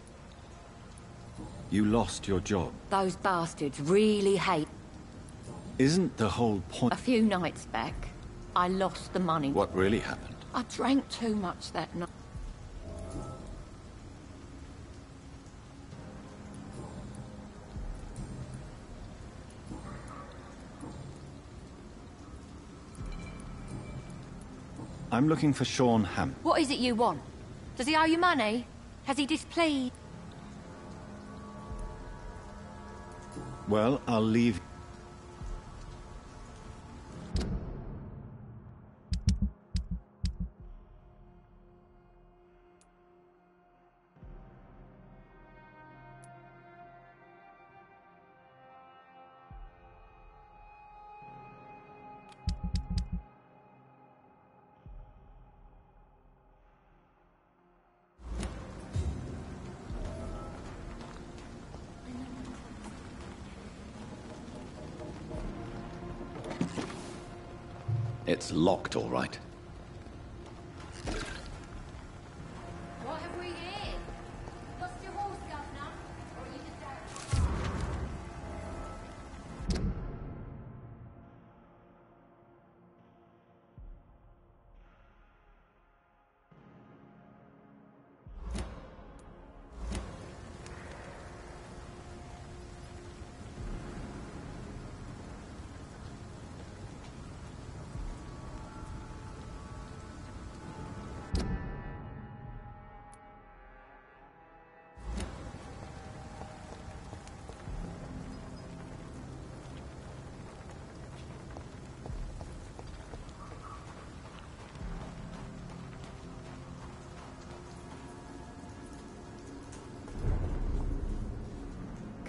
You lost your job. Those bastards really hate... Isn't the whole point... A few nights back, I lost the money. What really happened? I drank too much that night. I'm looking for Sean Hammond. What is it you want? Does he owe you money? Has he displeased? Well, I'll leave... It's locked, all right. What have we here? Lost your horse, Governor? Or are you just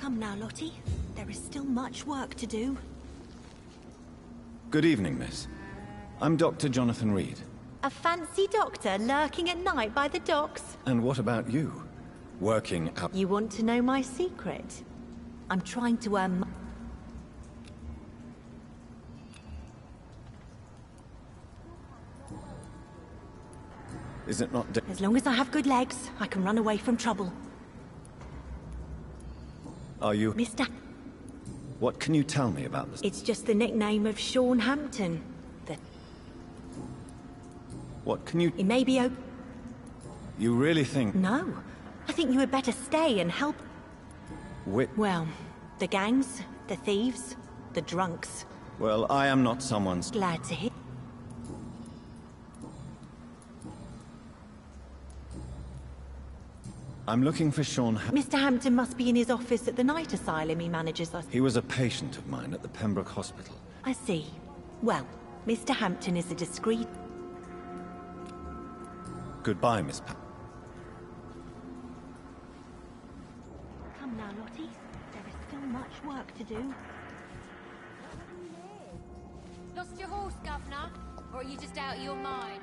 Come now, Lottie. There is still much work to do. Good evening, miss. I'm Dr. Jonathan Reed. A fancy doctor lurking at night by the docks? And what about you? Working up... You want to know my secret? I'm trying to earn Is it not... As long as I have good legs, I can run away from trouble. Are you... Mr. What can you tell me about this? It's just the nickname of Sean Hampton. What can you... It may be You really think... No. I think you had better stay and help... Well, the gangs, the thieves, the drunks. Well, I am not someone's... Glad to hear. I'm looking for Sean Mr. Hampton must be in his office at the night asylum he manages us. He was a patient of mine at the Pembroke Hospital. I see. Well, Mr. Hampton is a discreet... Goodbye, Miss Come now, Lottie. There is still much work to do. Lost your horse, Governor? Or are you just out of your mind?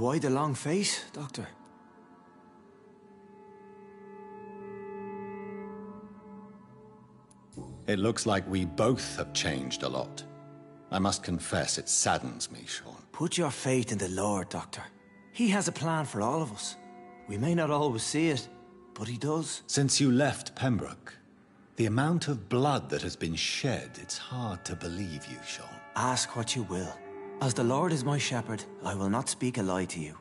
Why the long face, Doctor? It looks like we both have changed a lot. I must confess, it saddens me, Sean. Put your faith in the Lord, Doctor. He has a plan for all of us. We may not always see it, but he does. Since you left Pembroke, the amount of blood that has been shed, it's hard to believe you, Sean. Ask what you will. As the Lord is my shepherd, I will not speak a lie to you.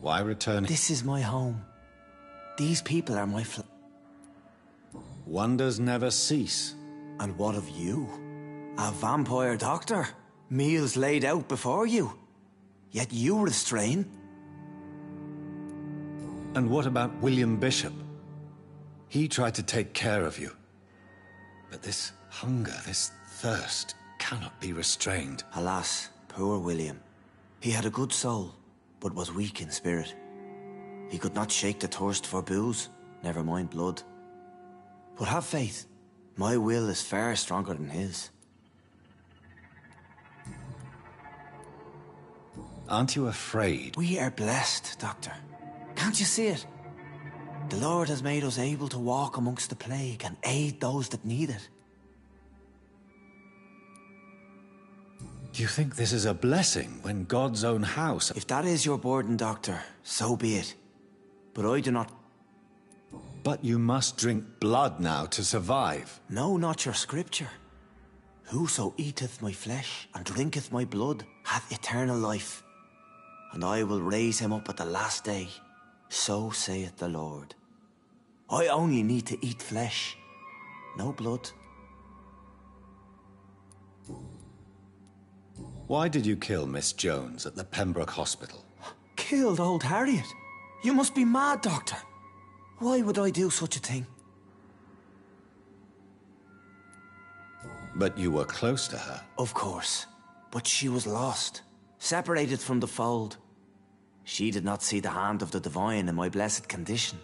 Why return? This is my home. These people are my Wonders never cease. And what of you? A vampire doctor? Meals laid out before you? Yet you restrain? And what about William Bishop? He tried to take care of you. But this hunger, this thirst, cannot be restrained. Alas, poor William. He had a good soul, but was weak in spirit. He could not shake the thirst for booze, never mind blood. But have faith. My will is far stronger than his. Aren't you afraid? We are blessed, Doctor. Can't you see it? The Lord has made us able to walk amongst the plague and aid those that need it. Do you think this is a blessing when God's own house... If that is your burden, Doctor, so be it. But I do not... But you must drink blood now to survive. No, not your scripture. Whoso eateth my flesh and drinketh my blood hath eternal life, and I will raise him up at the last day. So saith the Lord. I only need to eat flesh, no blood. Why did you kill Miss Jones at the Pembroke Hospital? Killed old Harriet? You must be mad, Doctor. Why would I do such a thing? But you were close to her. Of course. But she was lost. Separated from the fold. She did not see the hand of the divine in my blessed condition.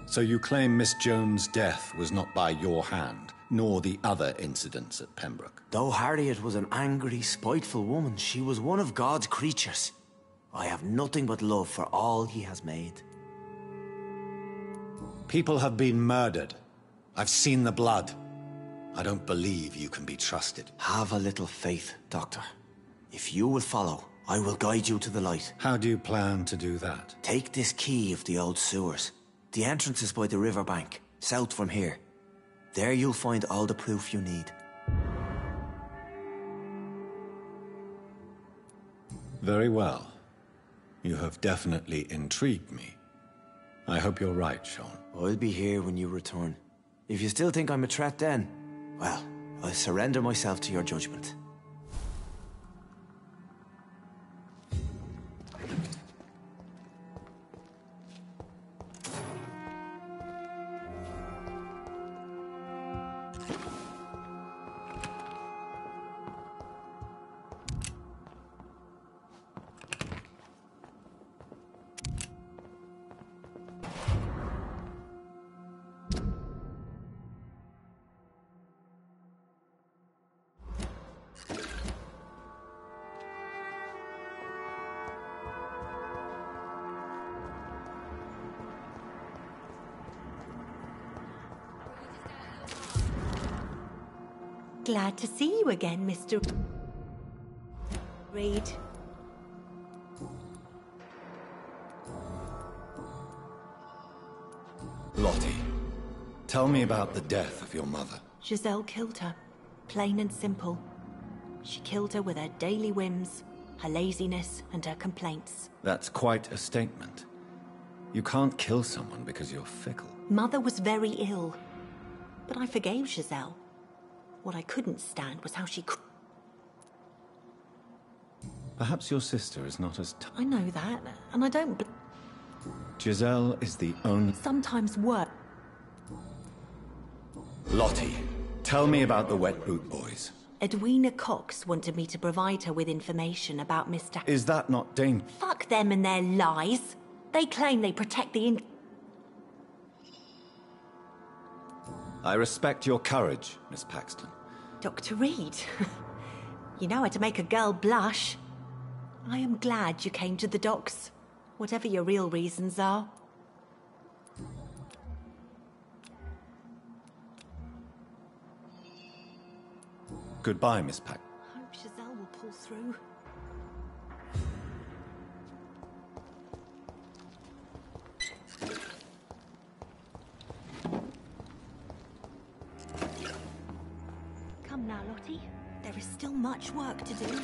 So you claim Miss Jones' death was not by your hand, nor the other incidents at Pembroke? Though Harriet was an angry, spiteful woman, she was one of God's creatures. I have nothing but love for all he has made. People have been murdered. I've seen the blood. I don't believe you can be trusted. Have a little faith, Doctor. If you will follow, I will guide you to the light. How do you plan to do that? Take this key of the old sewers. The entrance is by the riverbank, south from here. There you'll find all the proof you need. Very well. You have definitely intrigued me. I hope you're right, Sean. I'll be here when you return. If you still think I'm a threat then, well, I'll surrender myself to your judgment. Glad to see you again, Mr. Reed. Lottie, tell me about the death of your mother. Giselle killed her. Plain and simple. She killed her with her daily whims, her laziness, and her complaints. That's quite a statement. You can't kill someone because you're fickle. Mother was very ill, but I forgave Giselle. What I couldn't stand was how she Perhaps your sister is not as I know that, and I don't Giselle is the only... Sometimes work. Lottie, tell me about the Wet Boot Boys. Edwina Cox wanted me to provide her with information about Mr. Is that not dangerous? Fuck them and their lies. They claim they protect the I respect your courage, Miss Paxton. Dr. Reed, you know how to make a girl blush. I am glad you came to the docks, whatever your real reasons are. Goodbye, Miss Paxton. Hope Giselle will pull through. Come now, Lottie. There is still much work to do.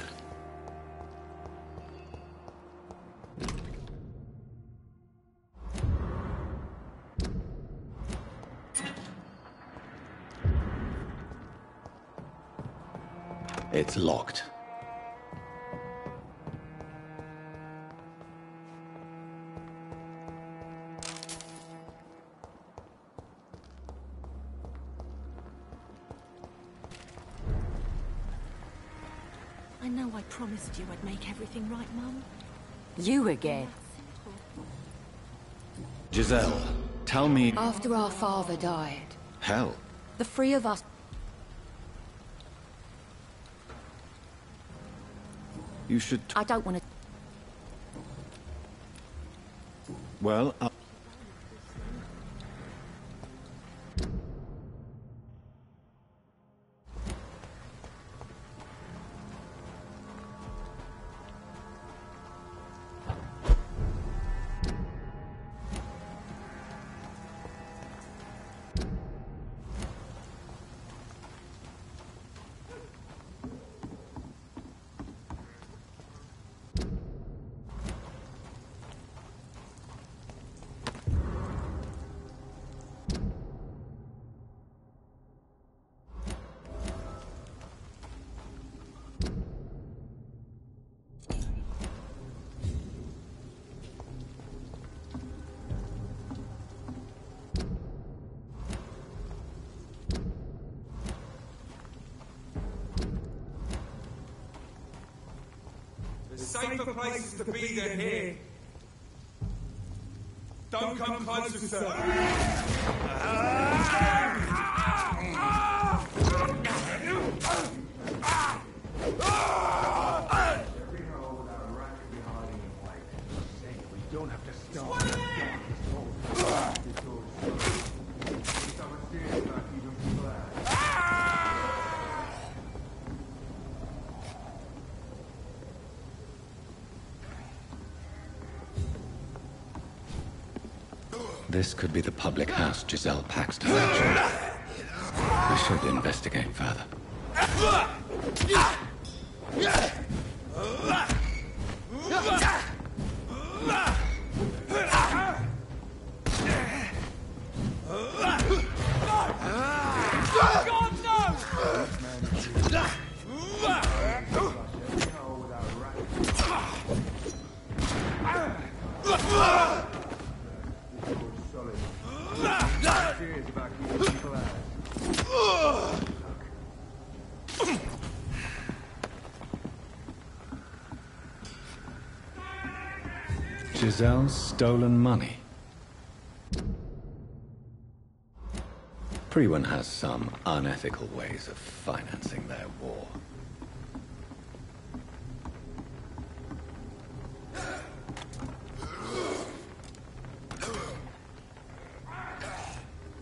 It's locked. I know I promised you I'd make everything right, Mum. You again? Giselle, tell me... After our father died, Hell. the three of us... You should... I don't want to... Well, safer places to be than here. Don't come closer, sir. We don't have to stop. This could be the public house Giselle Paxton mentioned. I should investigate further. Giselle's stolen money. Priwen has some unethical ways of financing their war.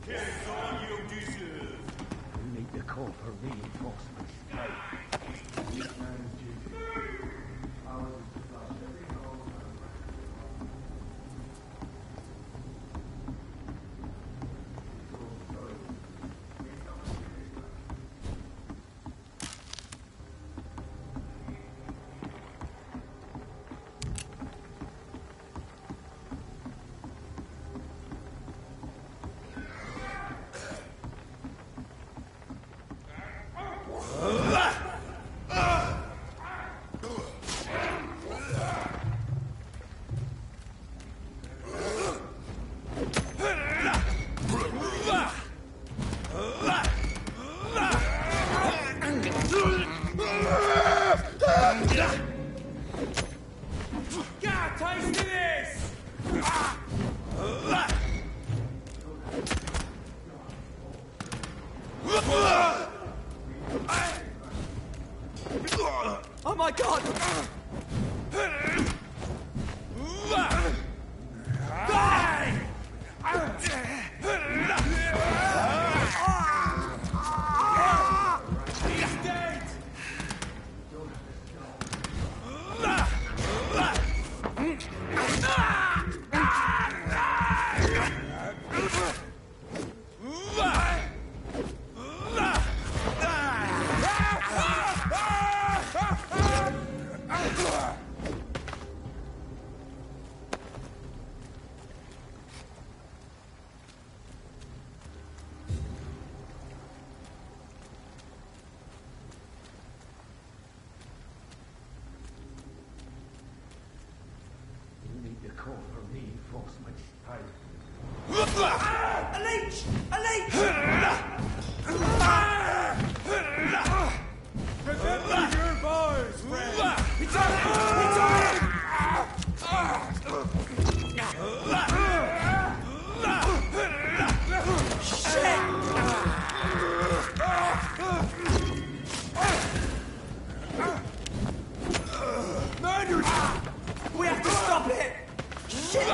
You need to call for reinforcements. Oh my god! He's dead! You need to call for reinforcements. A leech! A leech! Remember your vows, friend! It's on! It's on! Murdered! We have to stop it! Shit!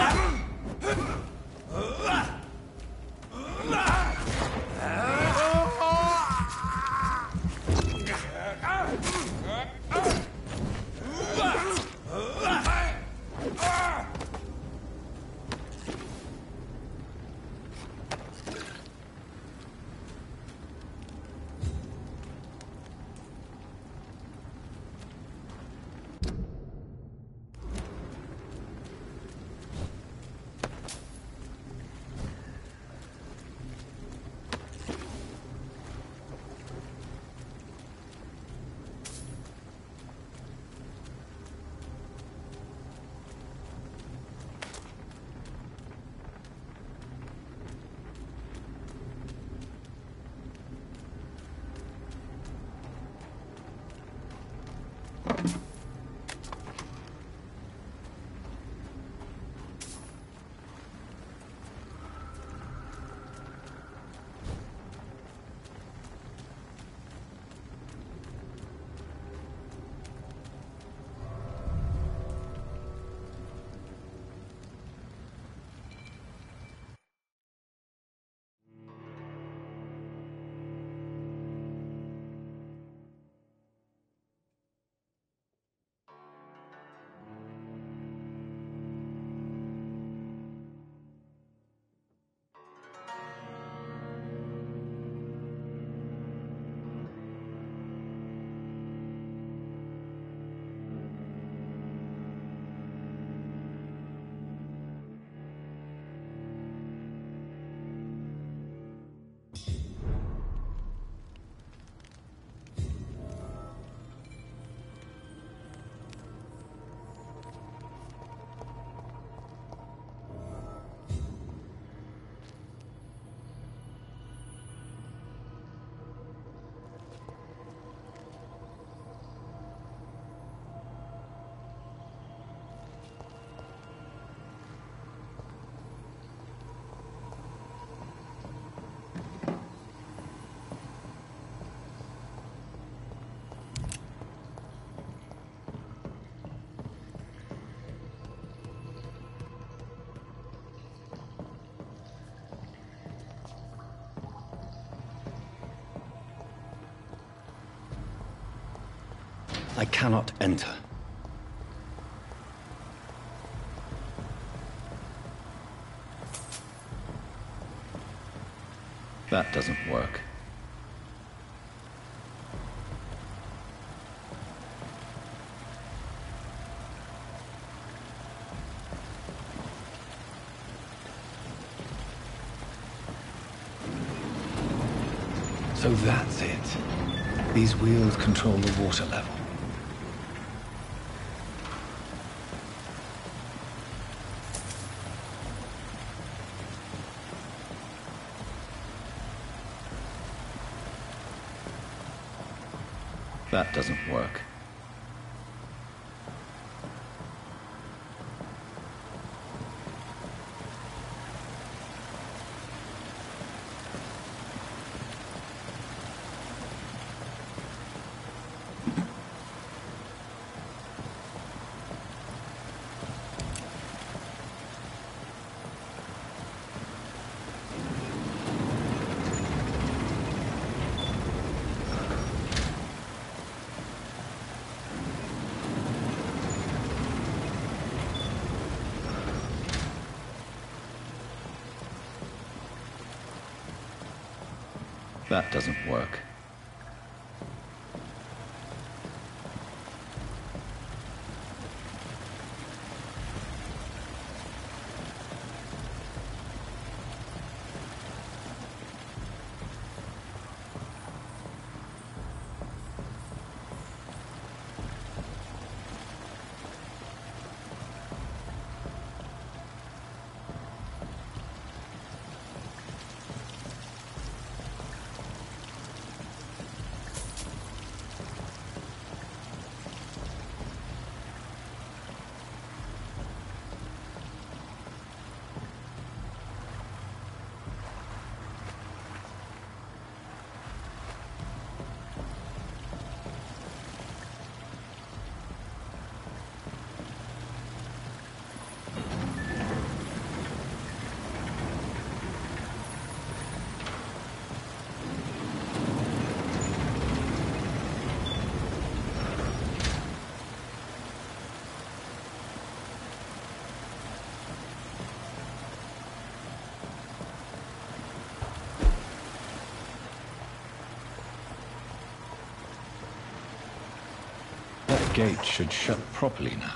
I cannot enter. That doesn't work. So that's it. These wheels control the water level. That doesn't work. That doesn't work. That gate should shut properly now.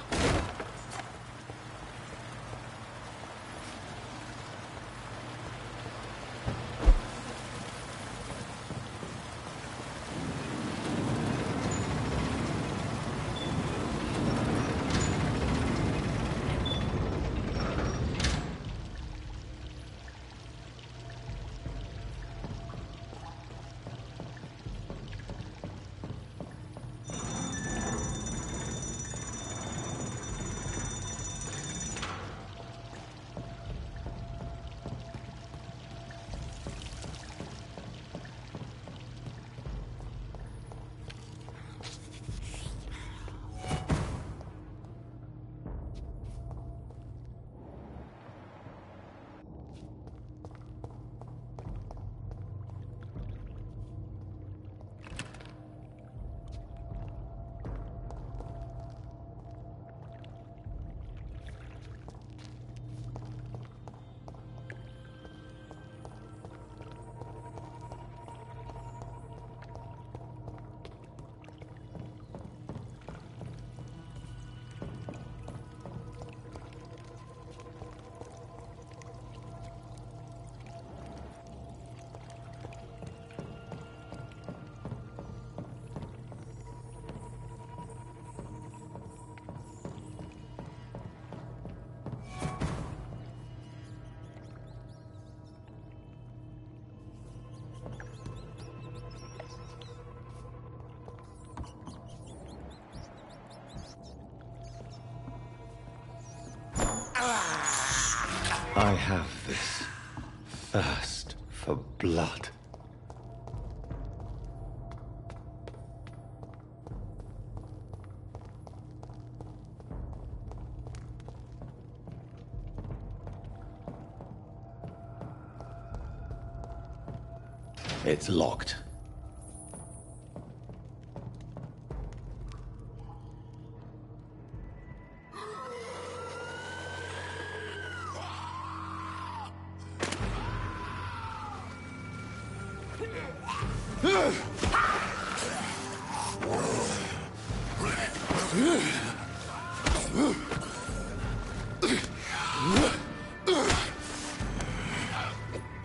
I have this thirst for blood. It's locked.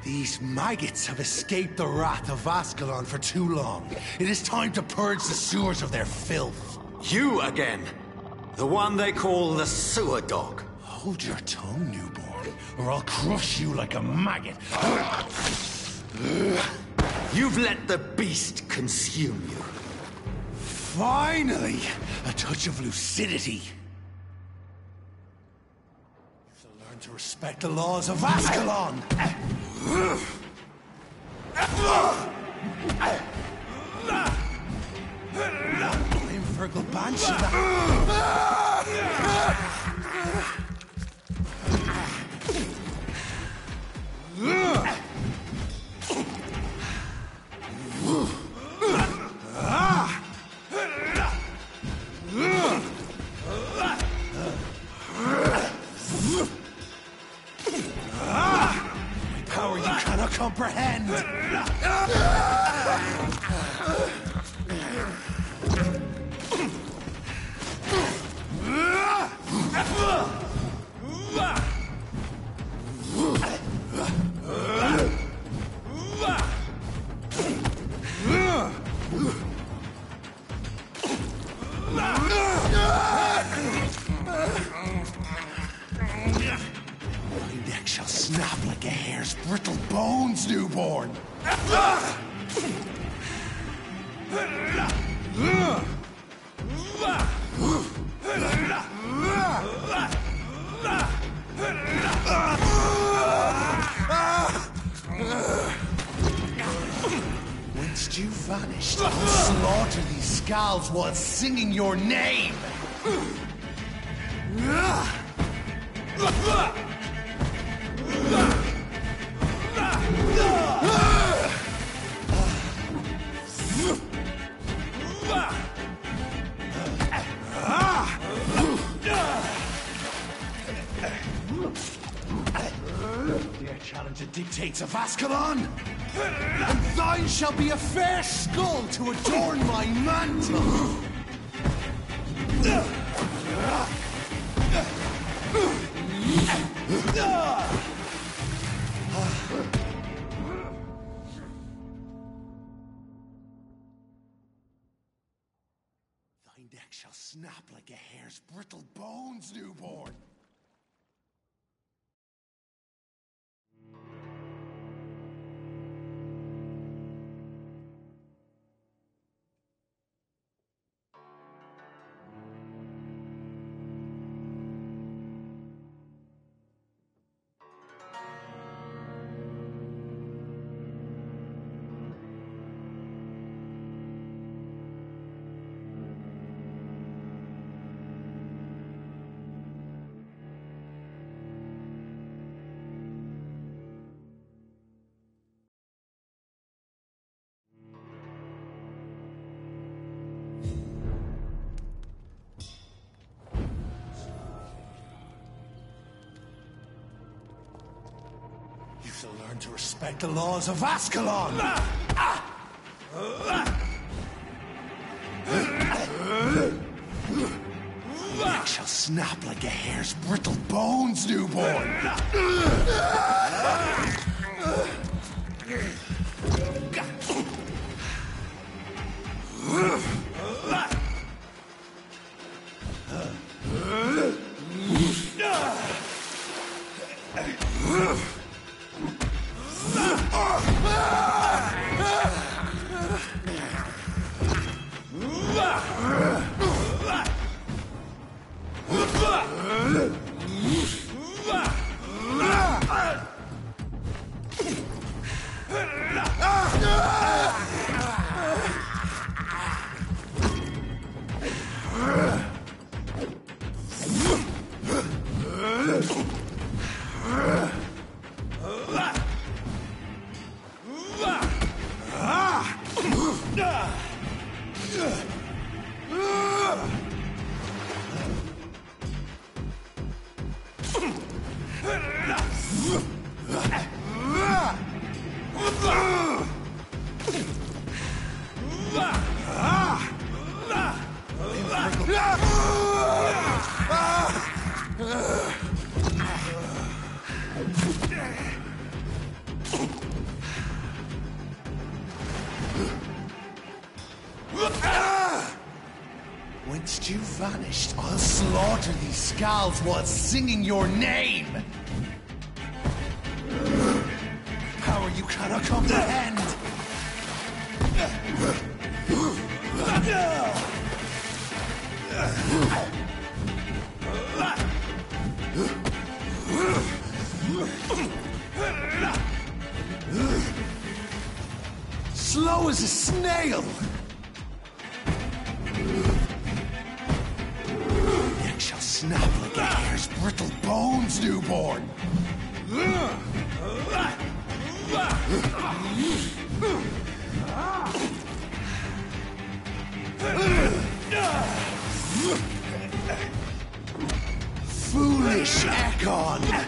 These maggots have escaped the wrath of Ascalon for too long. It is time to purge the sewers of their filth. You again! The one they call the sewer dog. Hold your tongue, newborn, or I'll crush you like a maggot. You've let the beast consume you. Finally! A touch of lucidity. You shall learn to respect the laws of Ascalon! I'm Virgil Banshee. Power you cannot comprehend. My neck shall snap like a hare's brittle bones, newborn. Whence you vanished, slaughter these scalds while singing your name. Dare challenge the dictates of Ascalon? And thine shall be a fair skull to adorn my mantle! Thy neck shall snap like a hare's brittle bones, newborn! You shall learn to respect the laws of Ascalon! Neck shall snap like a hare's brittle bones, newborn! Whence you vanished, I'll slaughter these scalds while singing your name! Power you cannot comprehend! Slow as a snail! Neck shall snap like a hare's brittle bones, newborn! Foolish Ekon!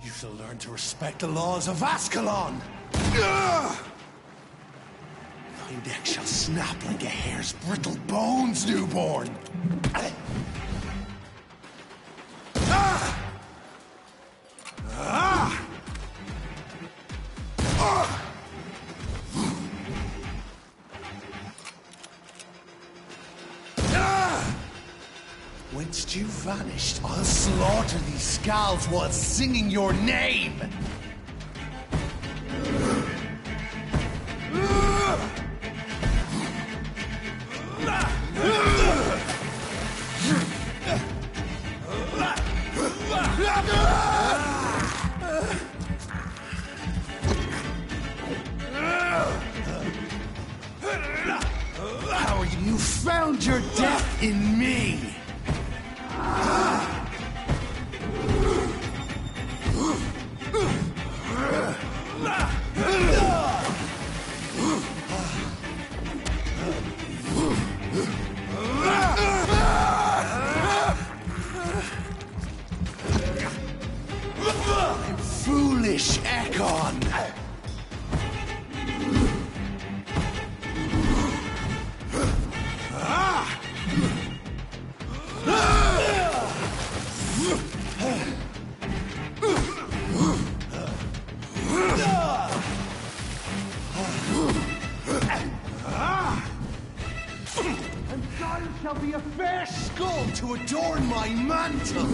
You shall learn to respect the laws of Ascalon! Thy neck shall snap like a hare's brittle bones, newborn! Whence you vanished, I'll slaughter these scalds while singing your name! How you found your death in me! Foolish Ekon! And thine shall be a fair skull to adorn my mantle!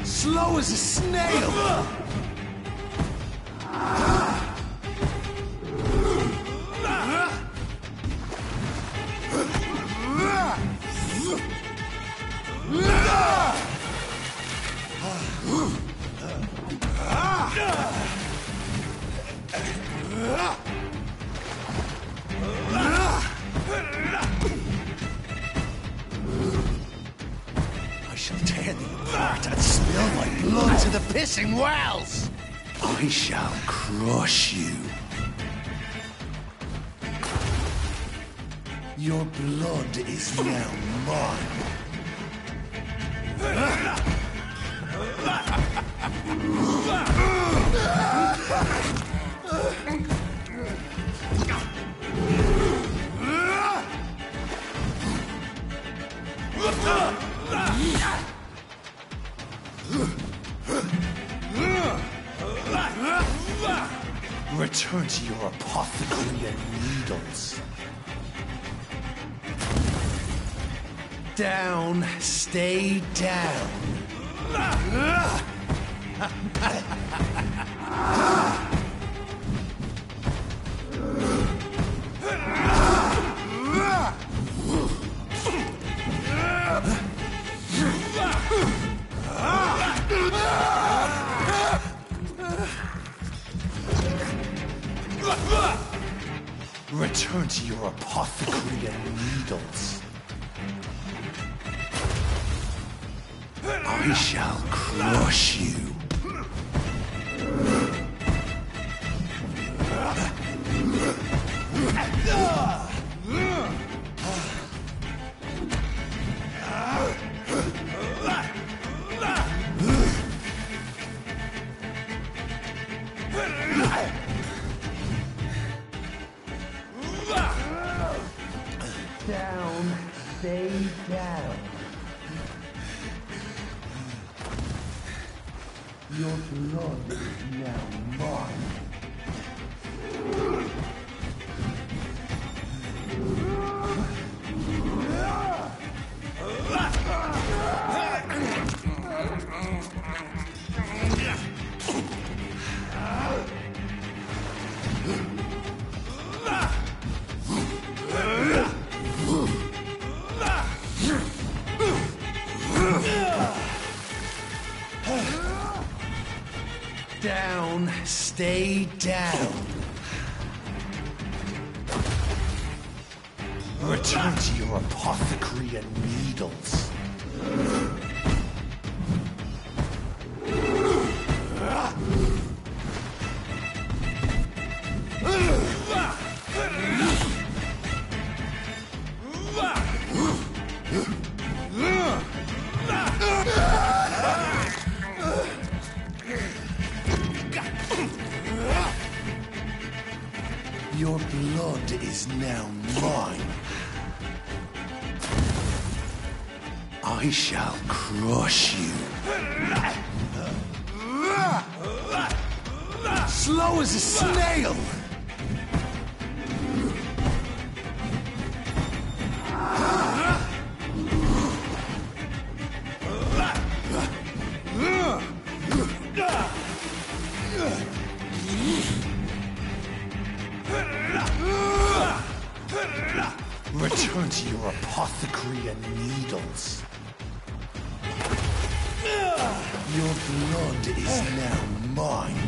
Slow as a snail! I shall tear thee apart and spill my blood to the pissing wells! I shall crush you. Your blood is now mine. Return to your apothecary and needles. Down, stay down. Return to your apothecary and needles. I shall crush you. Down, stay down. Your blood is now mine. Down, stay down. Return to your apothecary and needles. Your blood is now mine. I shall crush you. Slow as a snail. Return to your apothecary and needles. Your blood is now mine.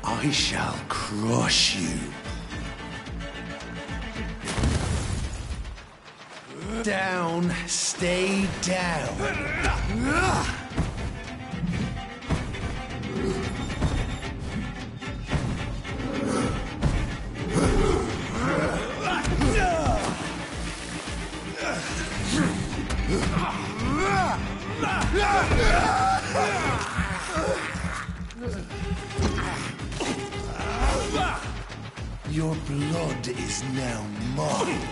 I shall crush you. Down, stay down. Your blood is now mine.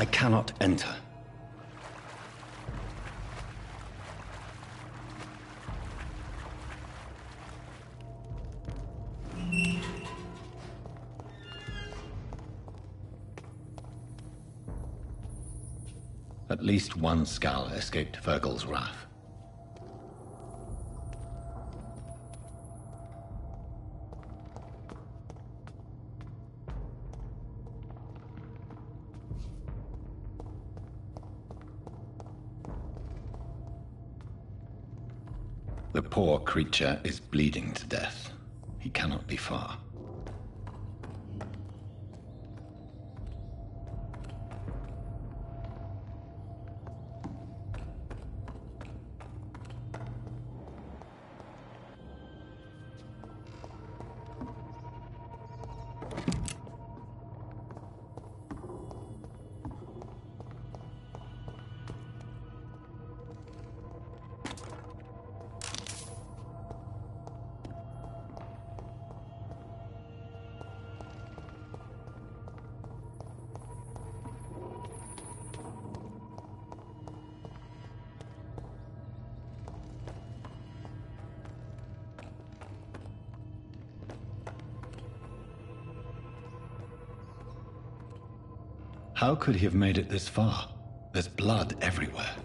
I cannot enter. At least one Skal escaped Virgil's wrath. The poor creature is bleeding to death. He cannot be far. How could he have made it this far? There's blood everywhere.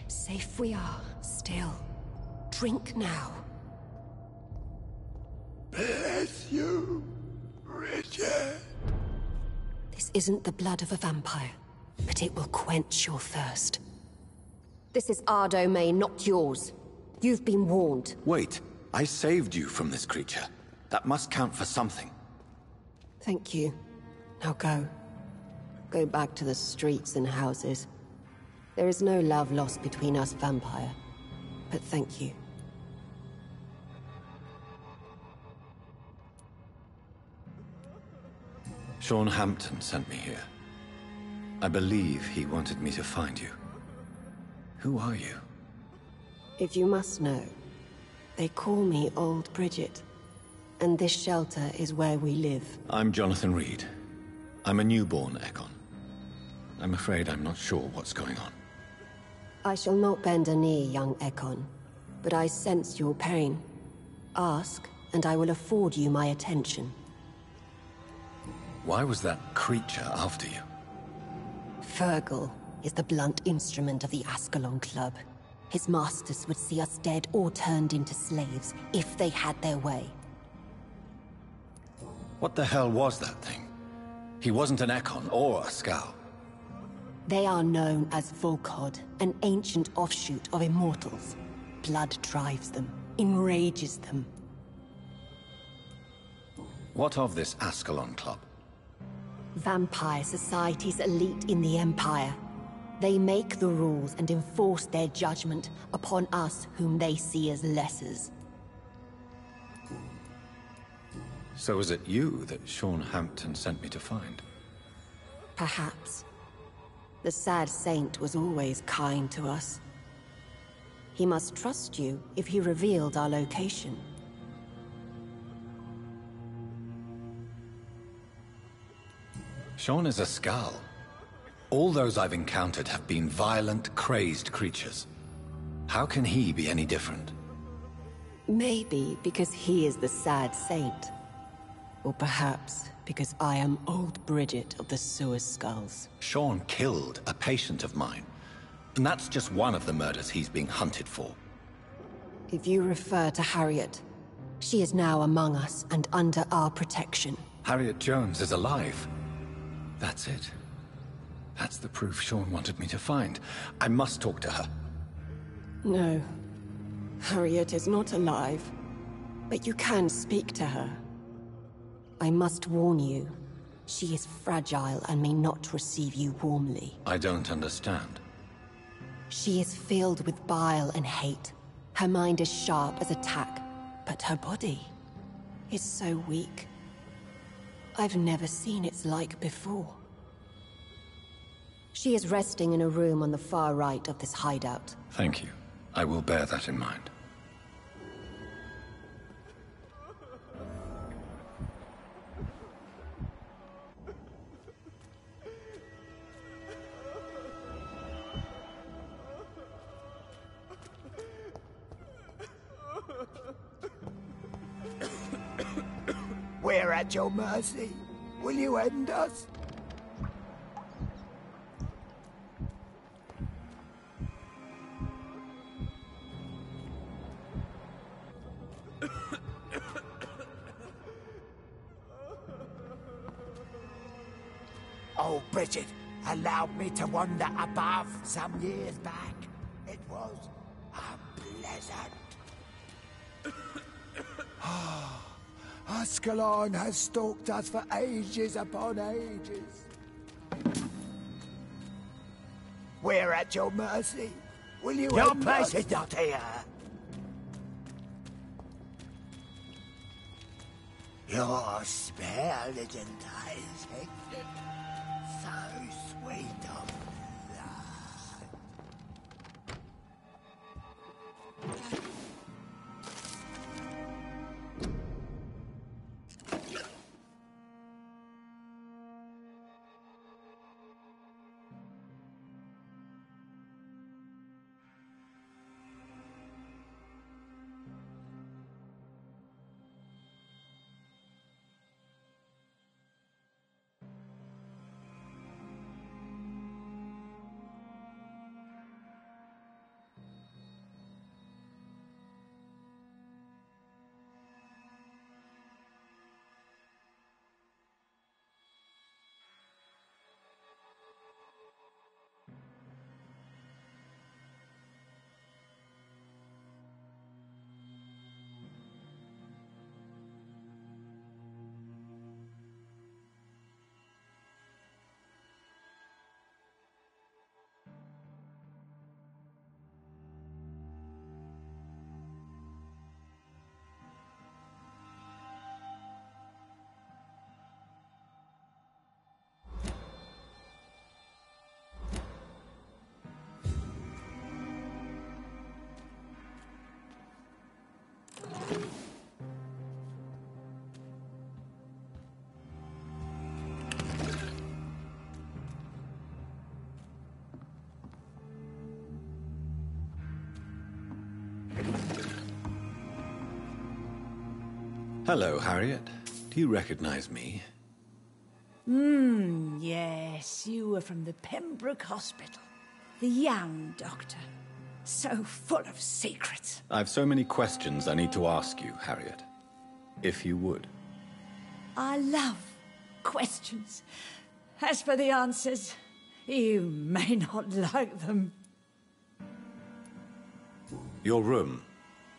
Safe we are, still. Drink now. Bless you, Richard. This isn't the blood of a vampire, but it will quench your thirst. This is our domain, not yours. You've been warned. Wait, I saved you from this creature. That must count for something. Thank you. Now go. Go back to the streets and houses. There is no love lost between us, vampire. But thank you. Sean Hampton sent me here. I believe he wanted me to find you. Who are you? If you must know, they call me Old Bridget. And this shelter is where we live. I'm Jonathan Reed. I'm a newborn Ekon. I'm afraid I'm not sure what's going on. I shall not bend a knee, young Ekon, but I sense your pain. Ask, and I will afford you my attention. Why was that creature after you? Virgil is the blunt instrument of the Ascalon Club. His masters would see us dead or turned into slaves if they had their way. What the hell was that thing? He wasn't an Ekon or a Skal. They are known as Volkod, an ancient offshoot of immortals. Blood drives them, enrages them. What of this Ascalon Club? Vampire Society's elite in the Empire. They make the rules and enforce their judgment upon us whom they see as lessers. So is it you that Sean Hampton sent me to find? Perhaps. The sad saint was always kind to us. He must trust you if he revealed our location. Sean is a Skal. All those I've encountered have been violent, crazed creatures. How can he be any different? Maybe because he is the sad saint. Or perhaps because I am Old Bridget of the Sewer Skulls. Sean killed a patient of mine. And that's just one of the murders he's being hunted for. If you refer to Harriet, she is now among us and under our protection. Harriet Jones is alive. That's it. That's the proof Sean wanted me to find. I must talk to her. No. Harriet is not alive. But you can speak to her. I must warn you. She is fragile and may not receive you warmly. I don't understand. She is filled with bile and hate. Her mind is sharp as a tack, but her body is so weak. I've never seen its like before. She is resting in a room on the far right of this hideout. Thank you. I will bear that in mind. We're at your mercy. Will you end us? Oh, Bridget allowed me to wander above some years back. It was unpleasant. Ascalon has stalked us for ages upon ages. We're at your mercy. Will you Your end place us? is not here. Your spell is enticing. So sweet of Hello, Harriet. Do you recognize me? Yes, you were from the Pembroke Hospital. The young doctor. So full of secrets. I've so many questions I need to ask you, Harriet. If you would. I love questions. As for the answers, you may not like them. Your room.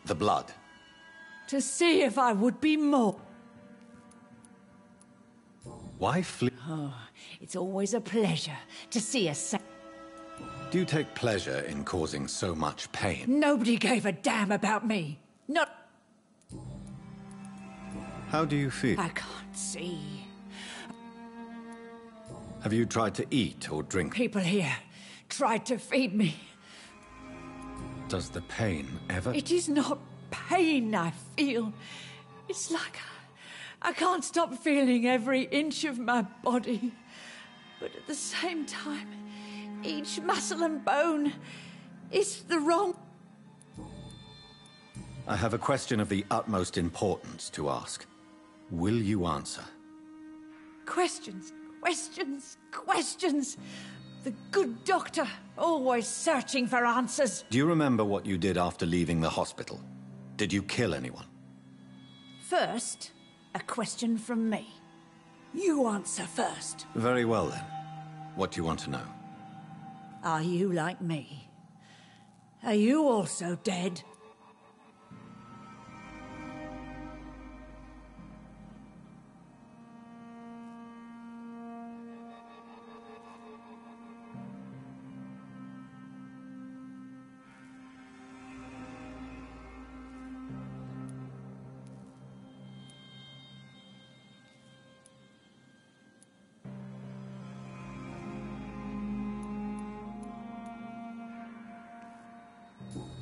The blood. To see if I would be more. Why flee? Oh, it's always a pleasure to see a Do you take pleasure in causing so much pain? Nobody gave a damn about me. Not... How do you feel? I can't see. Have you tried to eat or drink? People here tried to feed me. Does the pain ever... It is not pain I feel. It's like I can't stop feeling every inch of my body. But at the same time, each muscle and bone is the wrong... I have a question of the utmost importance to ask. Will you answer? Questions, questions, questions. The good doctor, always searching for answers. Do you remember what you did after leaving the hospital? Did you kill anyone? First, a question from me. You answer first. Very well, then. What do you want to know? Are you like me? Are you also dead?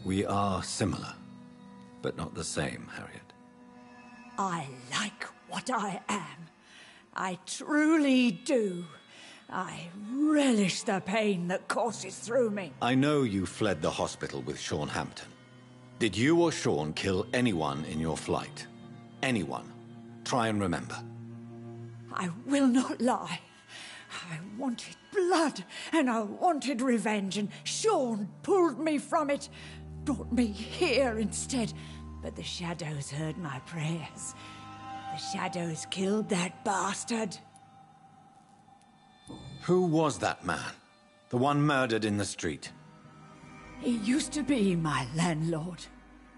We are similar, but not the same, Harriet. I like what I am. I truly do. I relish the pain that courses through me. I know you fled the hospital with Sean Hampton. Did you or Sean kill anyone in your flight? Anyone? Try and remember. I will not lie. I wanted blood, and I wanted revenge, and Sean pulled me from it, brought me here instead. But the shadows heard my prayers. The shadows killed that bastard. Who was that man? The one murdered in the street? He used to be my landlord.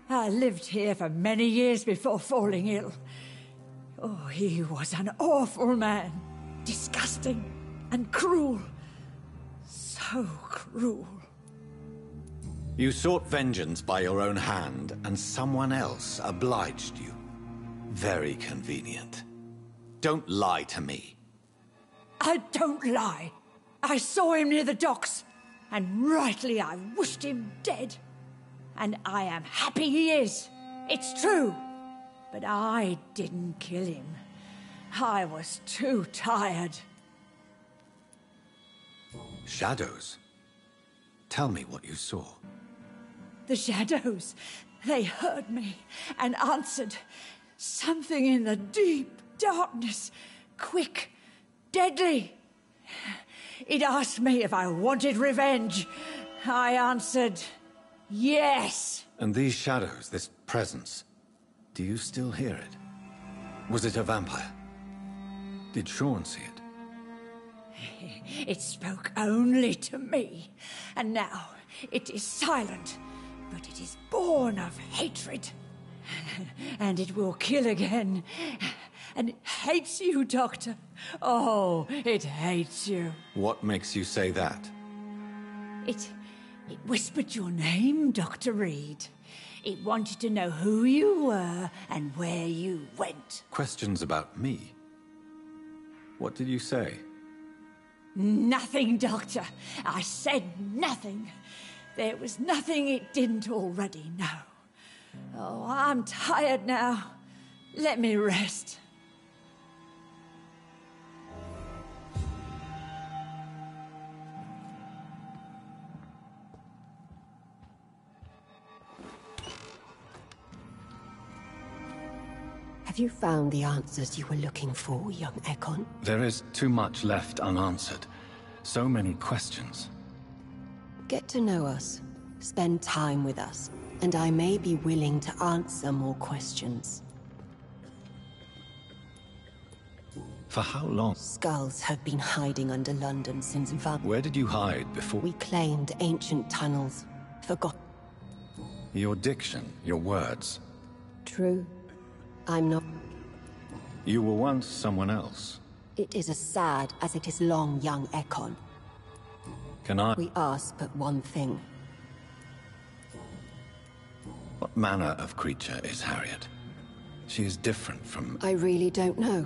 I lived here for many years before falling ill. Oh, he was an awful man. Disgusting and cruel. So cruel. You sought vengeance by your own hand, and someone else obliged you. Very convenient. Don't lie to me. I don't lie. I saw him near the docks, and rightly I wished him dead. And I am happy he is. It's true. But I didn't kill him. I was too tired. Shadows? Tell me what you saw. The shadows, they heard me and answered. Something in the deep darkness, quick, deadly. It asked me if I wanted revenge. I answered, yes. And these shadows, this presence, do you still hear it? Was it a vampire? Did Sean see it? It spoke only to me, and now it is silent, but it is born of hatred. And it will kill again. And it hates you, Doctor. Oh, it hates you. What makes you say that? It whispered your name, Dr. Reed. It wanted to know who you were and where you went. Questions about me? What did you say? Nothing, Doctor. I said nothing. There was nothing it didn't already know. Oh, I'm tired now. Let me rest. Have you found the answers you were looking for, young Ekon? There is too much left unanswered. So many questions. Get to know us. Spend time with us. And I may be willing to answer more questions. For how long? Skulls have been hiding under London since Where did you hide before? We claimed ancient tunnels. Forgot. Your diction, your words. True. I'm not. You were once someone else. It is as sad as it is long, young Ekon. Can I? We ask but one thing. What manner of creature is Harriet? She is different from... I really don't know.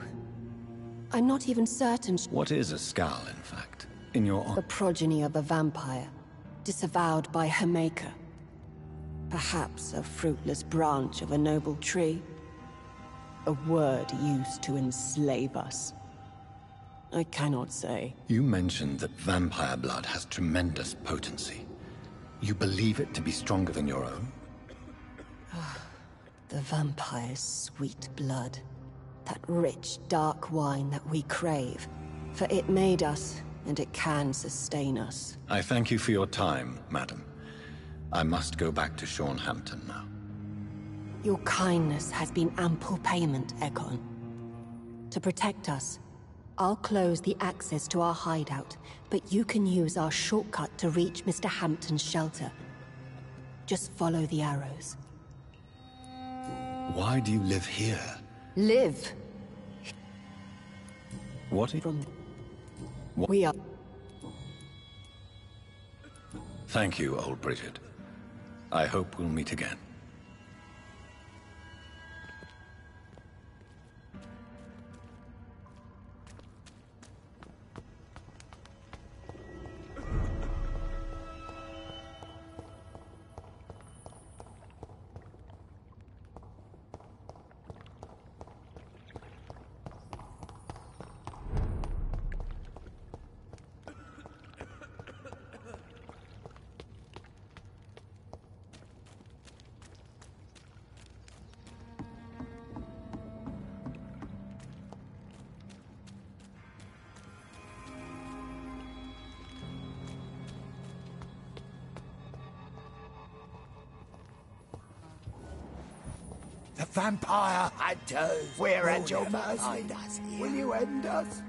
I'm not even certain... What is a skull, in fact? In your... The progeny of a vampire, disavowed by her maker. Perhaps a fruitless branch of a noble tree. A word used to enslave us. I cannot say. You mentioned that vampire blood has tremendous potency. You believe it to be stronger than your own? The vampire's sweet blood. That rich, dark wine that we crave. For it made us, and it can sustain us. I thank you for your time, madam. I must go back to Sean Hampton now. Your kindness has been ample payment, Ekon. To protect us, I'll close the access to our hideout, but you can use our shortcut to reach Mr. Hampton's shelter. Just follow the arrows. Why do you live here? Live! What? We are... Thank you, old Bridget. I hope we'll meet again. The vampire hunters! We're at your mercy. Will you end us?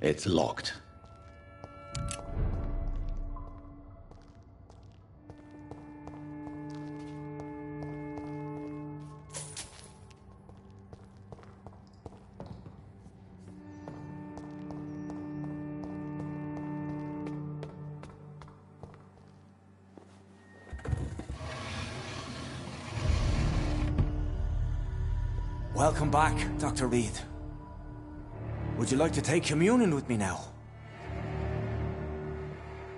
It's locked. Welcome back, Dr. Reed. Would you like to take communion with me now?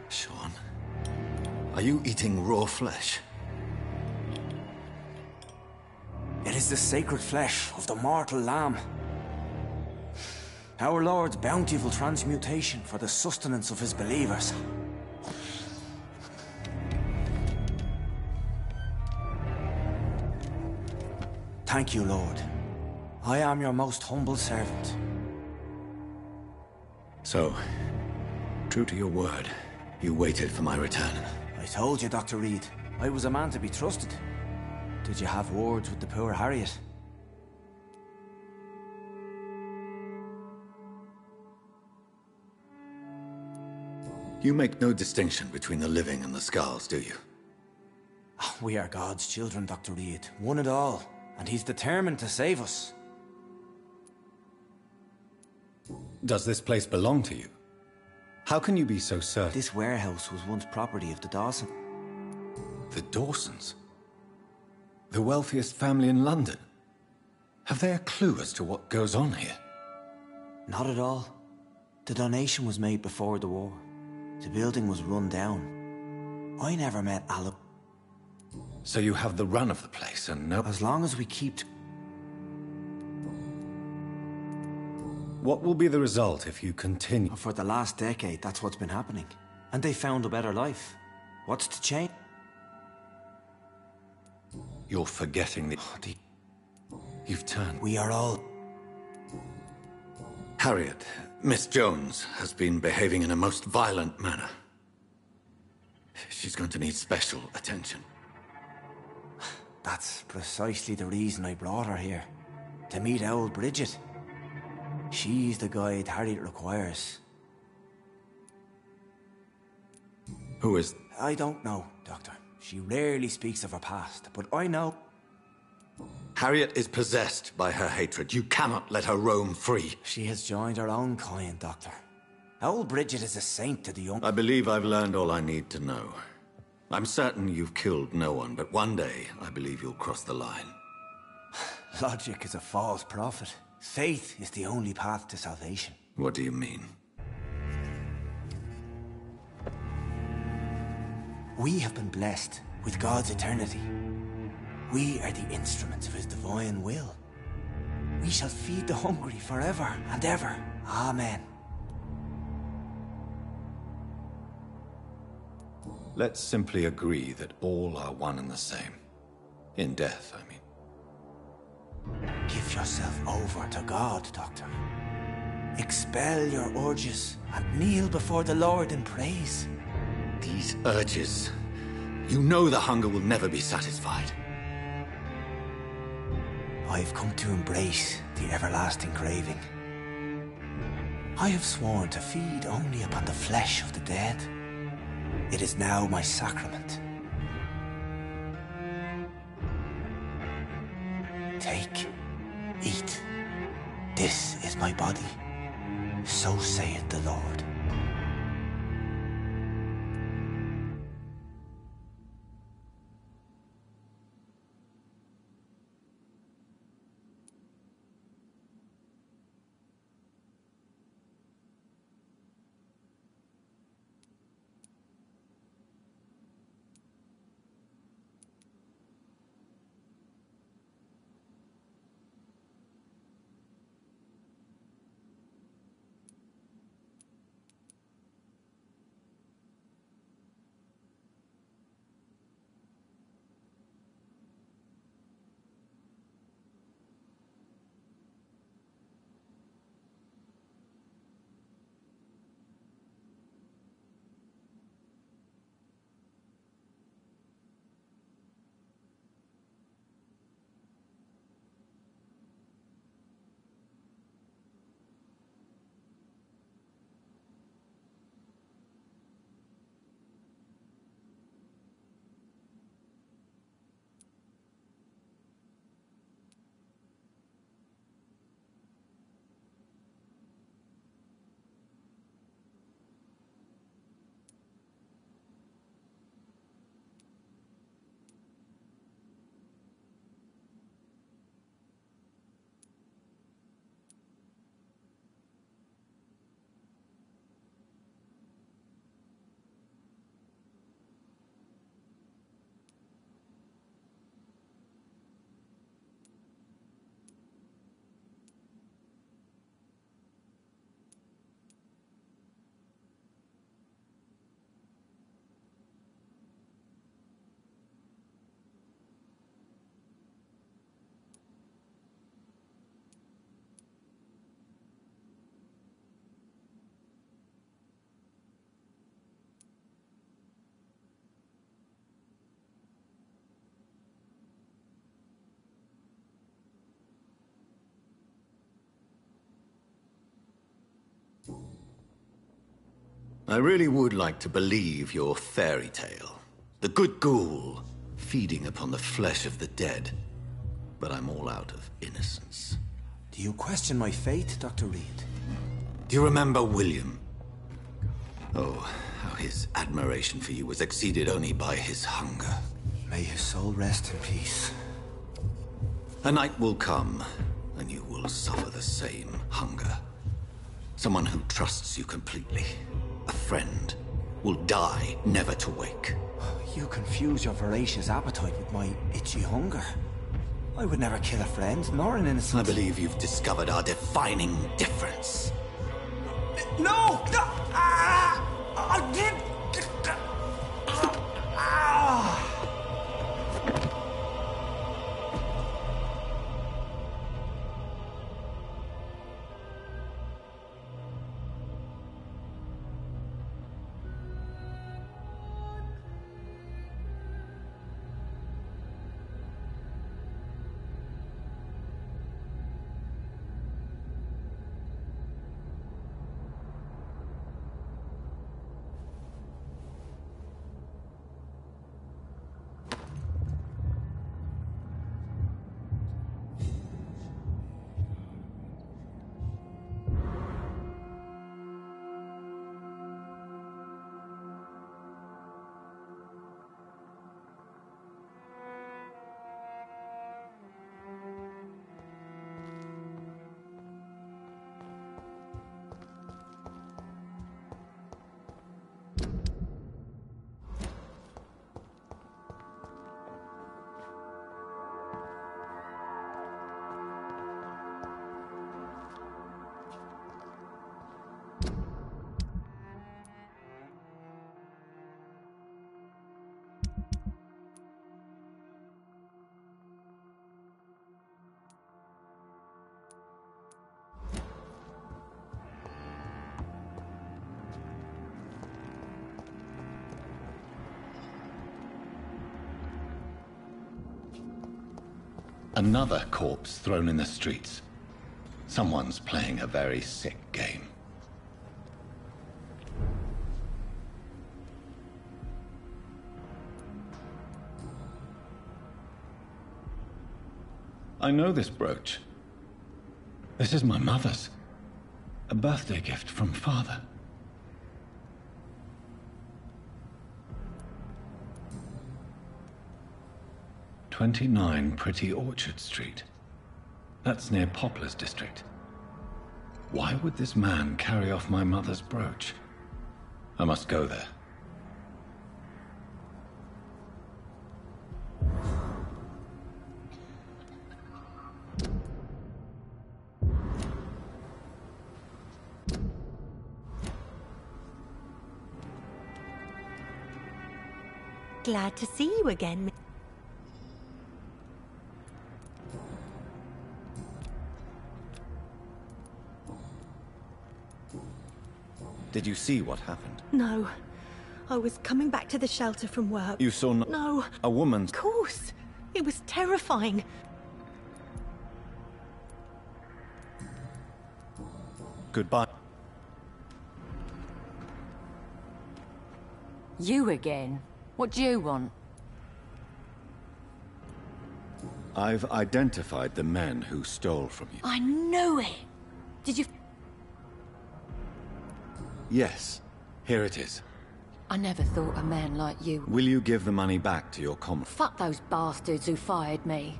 Sean, are you eating raw flesh? It is the sacred flesh of the mortal lamb. Our Lord's bountiful transmutation for the sustenance of his believers. Thank you, Lord. I am your most humble servant. So, true to your word, you waited for my return. I told you, Dr. Reed, I was a man to be trusted. Did you have words with the poor Harriet? You make no distinction between the living and the Skulls, do you? We are God's children, Dr. Reed. One and all. And he's determined to save us. Does this place belong to you? How can you be so certain? This warehouse was once property of the Dawson. The Dawsons? The wealthiest family in London? Have they a clue as to what goes on here? Not at all. The donation was made before the war. The building was run down. I never met Alec. So you have the run of the place and no... As long as we keep... What will be the result if you continue? For the last decade, that's what's been happening. And they found a better life. What's to change? You're forgetting the... You've turned... We are all... Harriet, Miss Jones has been behaving in a most violent manner. She's going to need special attention. That's precisely the reason I brought her here. To meet old Bridget. She's the guide Harriet requires. Who is... I don't know, Doctor. She rarely speaks of her past, but I know... Harriet is possessed by her hatred. You cannot let her roam free. She has joined her own kind, Doctor. Old Bridget is a saint to the young... I believe I've learned all I need to know. I'm certain you've killed no one, but one day I believe you'll cross the line. Logic is a false prophet. Faith is the only path to salvation. What do you mean? We have been blessed with God's eternity. We are the instruments of His divine will. We shall feed the hungry forever and ever. Amen. Let's simply agree that all are one and the same. In death, I mean. Give yourself over to God, Doctor. Expel your urges and kneel before the Lord in praise. These urges... You know the hunger will never be satisfied. I've come to embrace the everlasting craving. I have sworn to feed only upon the flesh of the dead. It is now my sacrament. Take, eat. This is my body. So saith the Lord. I really would like to believe your fairy tale. The good ghoul feeding upon the flesh of the dead. But I'm all out of innocence. Do you question my faith, Dr. Reed? Do you remember William? Oh, how his admiration for you was exceeded only by his hunger. May his soul rest in peace. A night will come, and you will suffer the same hunger. Someone who trusts you completely. A friend. will die, never to wake. You confuse your voracious appetite with my itchy hunger. I would never kill a friend, nor an innocent. I believe you've discovered our defining difference. No! No! Ah! I did. Ah! Another corpse thrown in the streets. Someone's playing a very sick game. I know this brooch. This is my mother's. A birthday gift from father. "29 Pretty Orchard Street. That's near Poplar's district. Why would this man carry off my mother's brooch? I must go there. Glad to see you again. Did you see what happened? No. I was coming back to the shelter from work. You saw No. A woman. Of course. It was terrifying. Goodbye. You again? What do you want? I've identified the men who stole from you. I knew it! Did you... Yes, here it is. I never thought a man like you... Will you give the money back to your comrade? Fuck those bastards who fired me.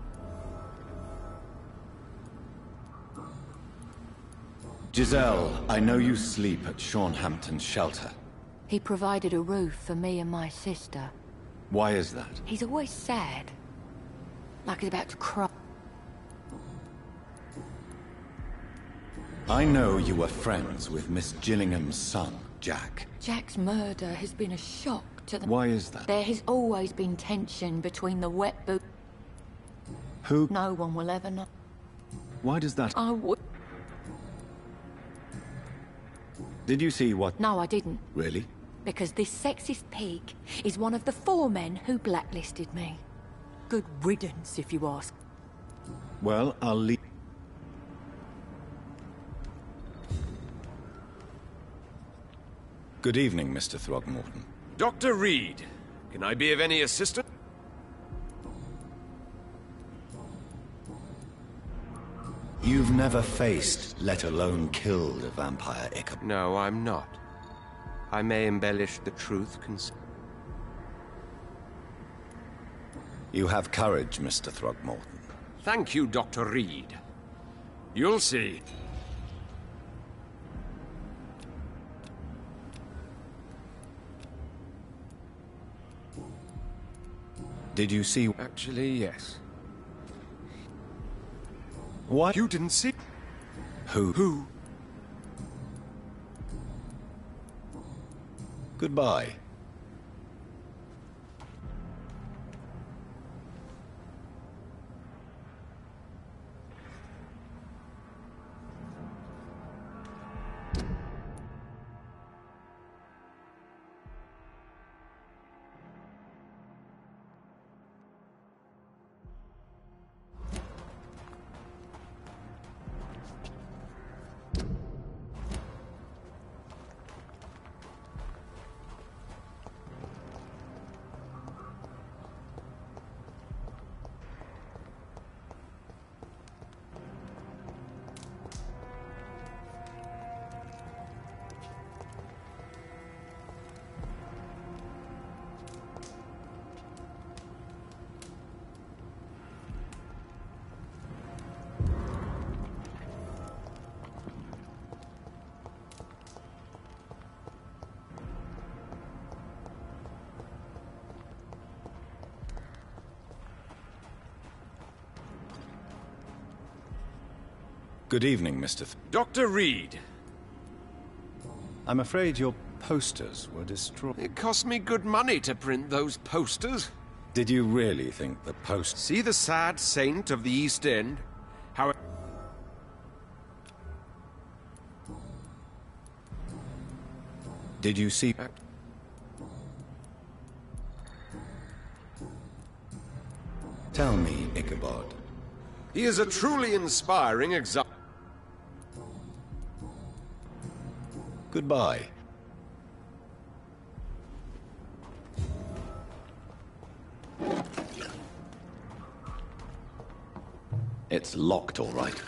Giselle, I know you sleep at Shaunhampton's shelter. He provided a roof for me and my sister. Why is that? He's always sad. Like he's about to cry. I know you were friends with Miss Gillingham's son, Jack. Jack's murder has been a shock to the... Why is that? There has always been tension between the wet boot... Who? No one will ever know. Why does that... I would... Did you see what... No, I didn't. Really? Because this sexist pig is one of the 4 men who blacklisted me. Good riddance, if you ask. Well, I'll leave... Good evening, Mr. Throgmorton. Dr. Reed, can I be of any assistance? You've never faced, let alone killed, a vampire, Ichabod. No, I'm not. I may embellish the truth You have courage, Mr. Throgmorton. Thank you, Dr. Reed. You'll see. Did you see... Actually, yes. What? You didn't see... Who? Goodbye. Good evening, Mr. Dr. Reed. I'm afraid your posters were destroyed. It cost me good money to print those posters. Did you really think the post... See the sad saint of the East End? How... Did you see... Tell me, Ichabod. He is a truly inspiring example. Goodbye. It's locked, all right.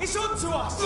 It's onto us!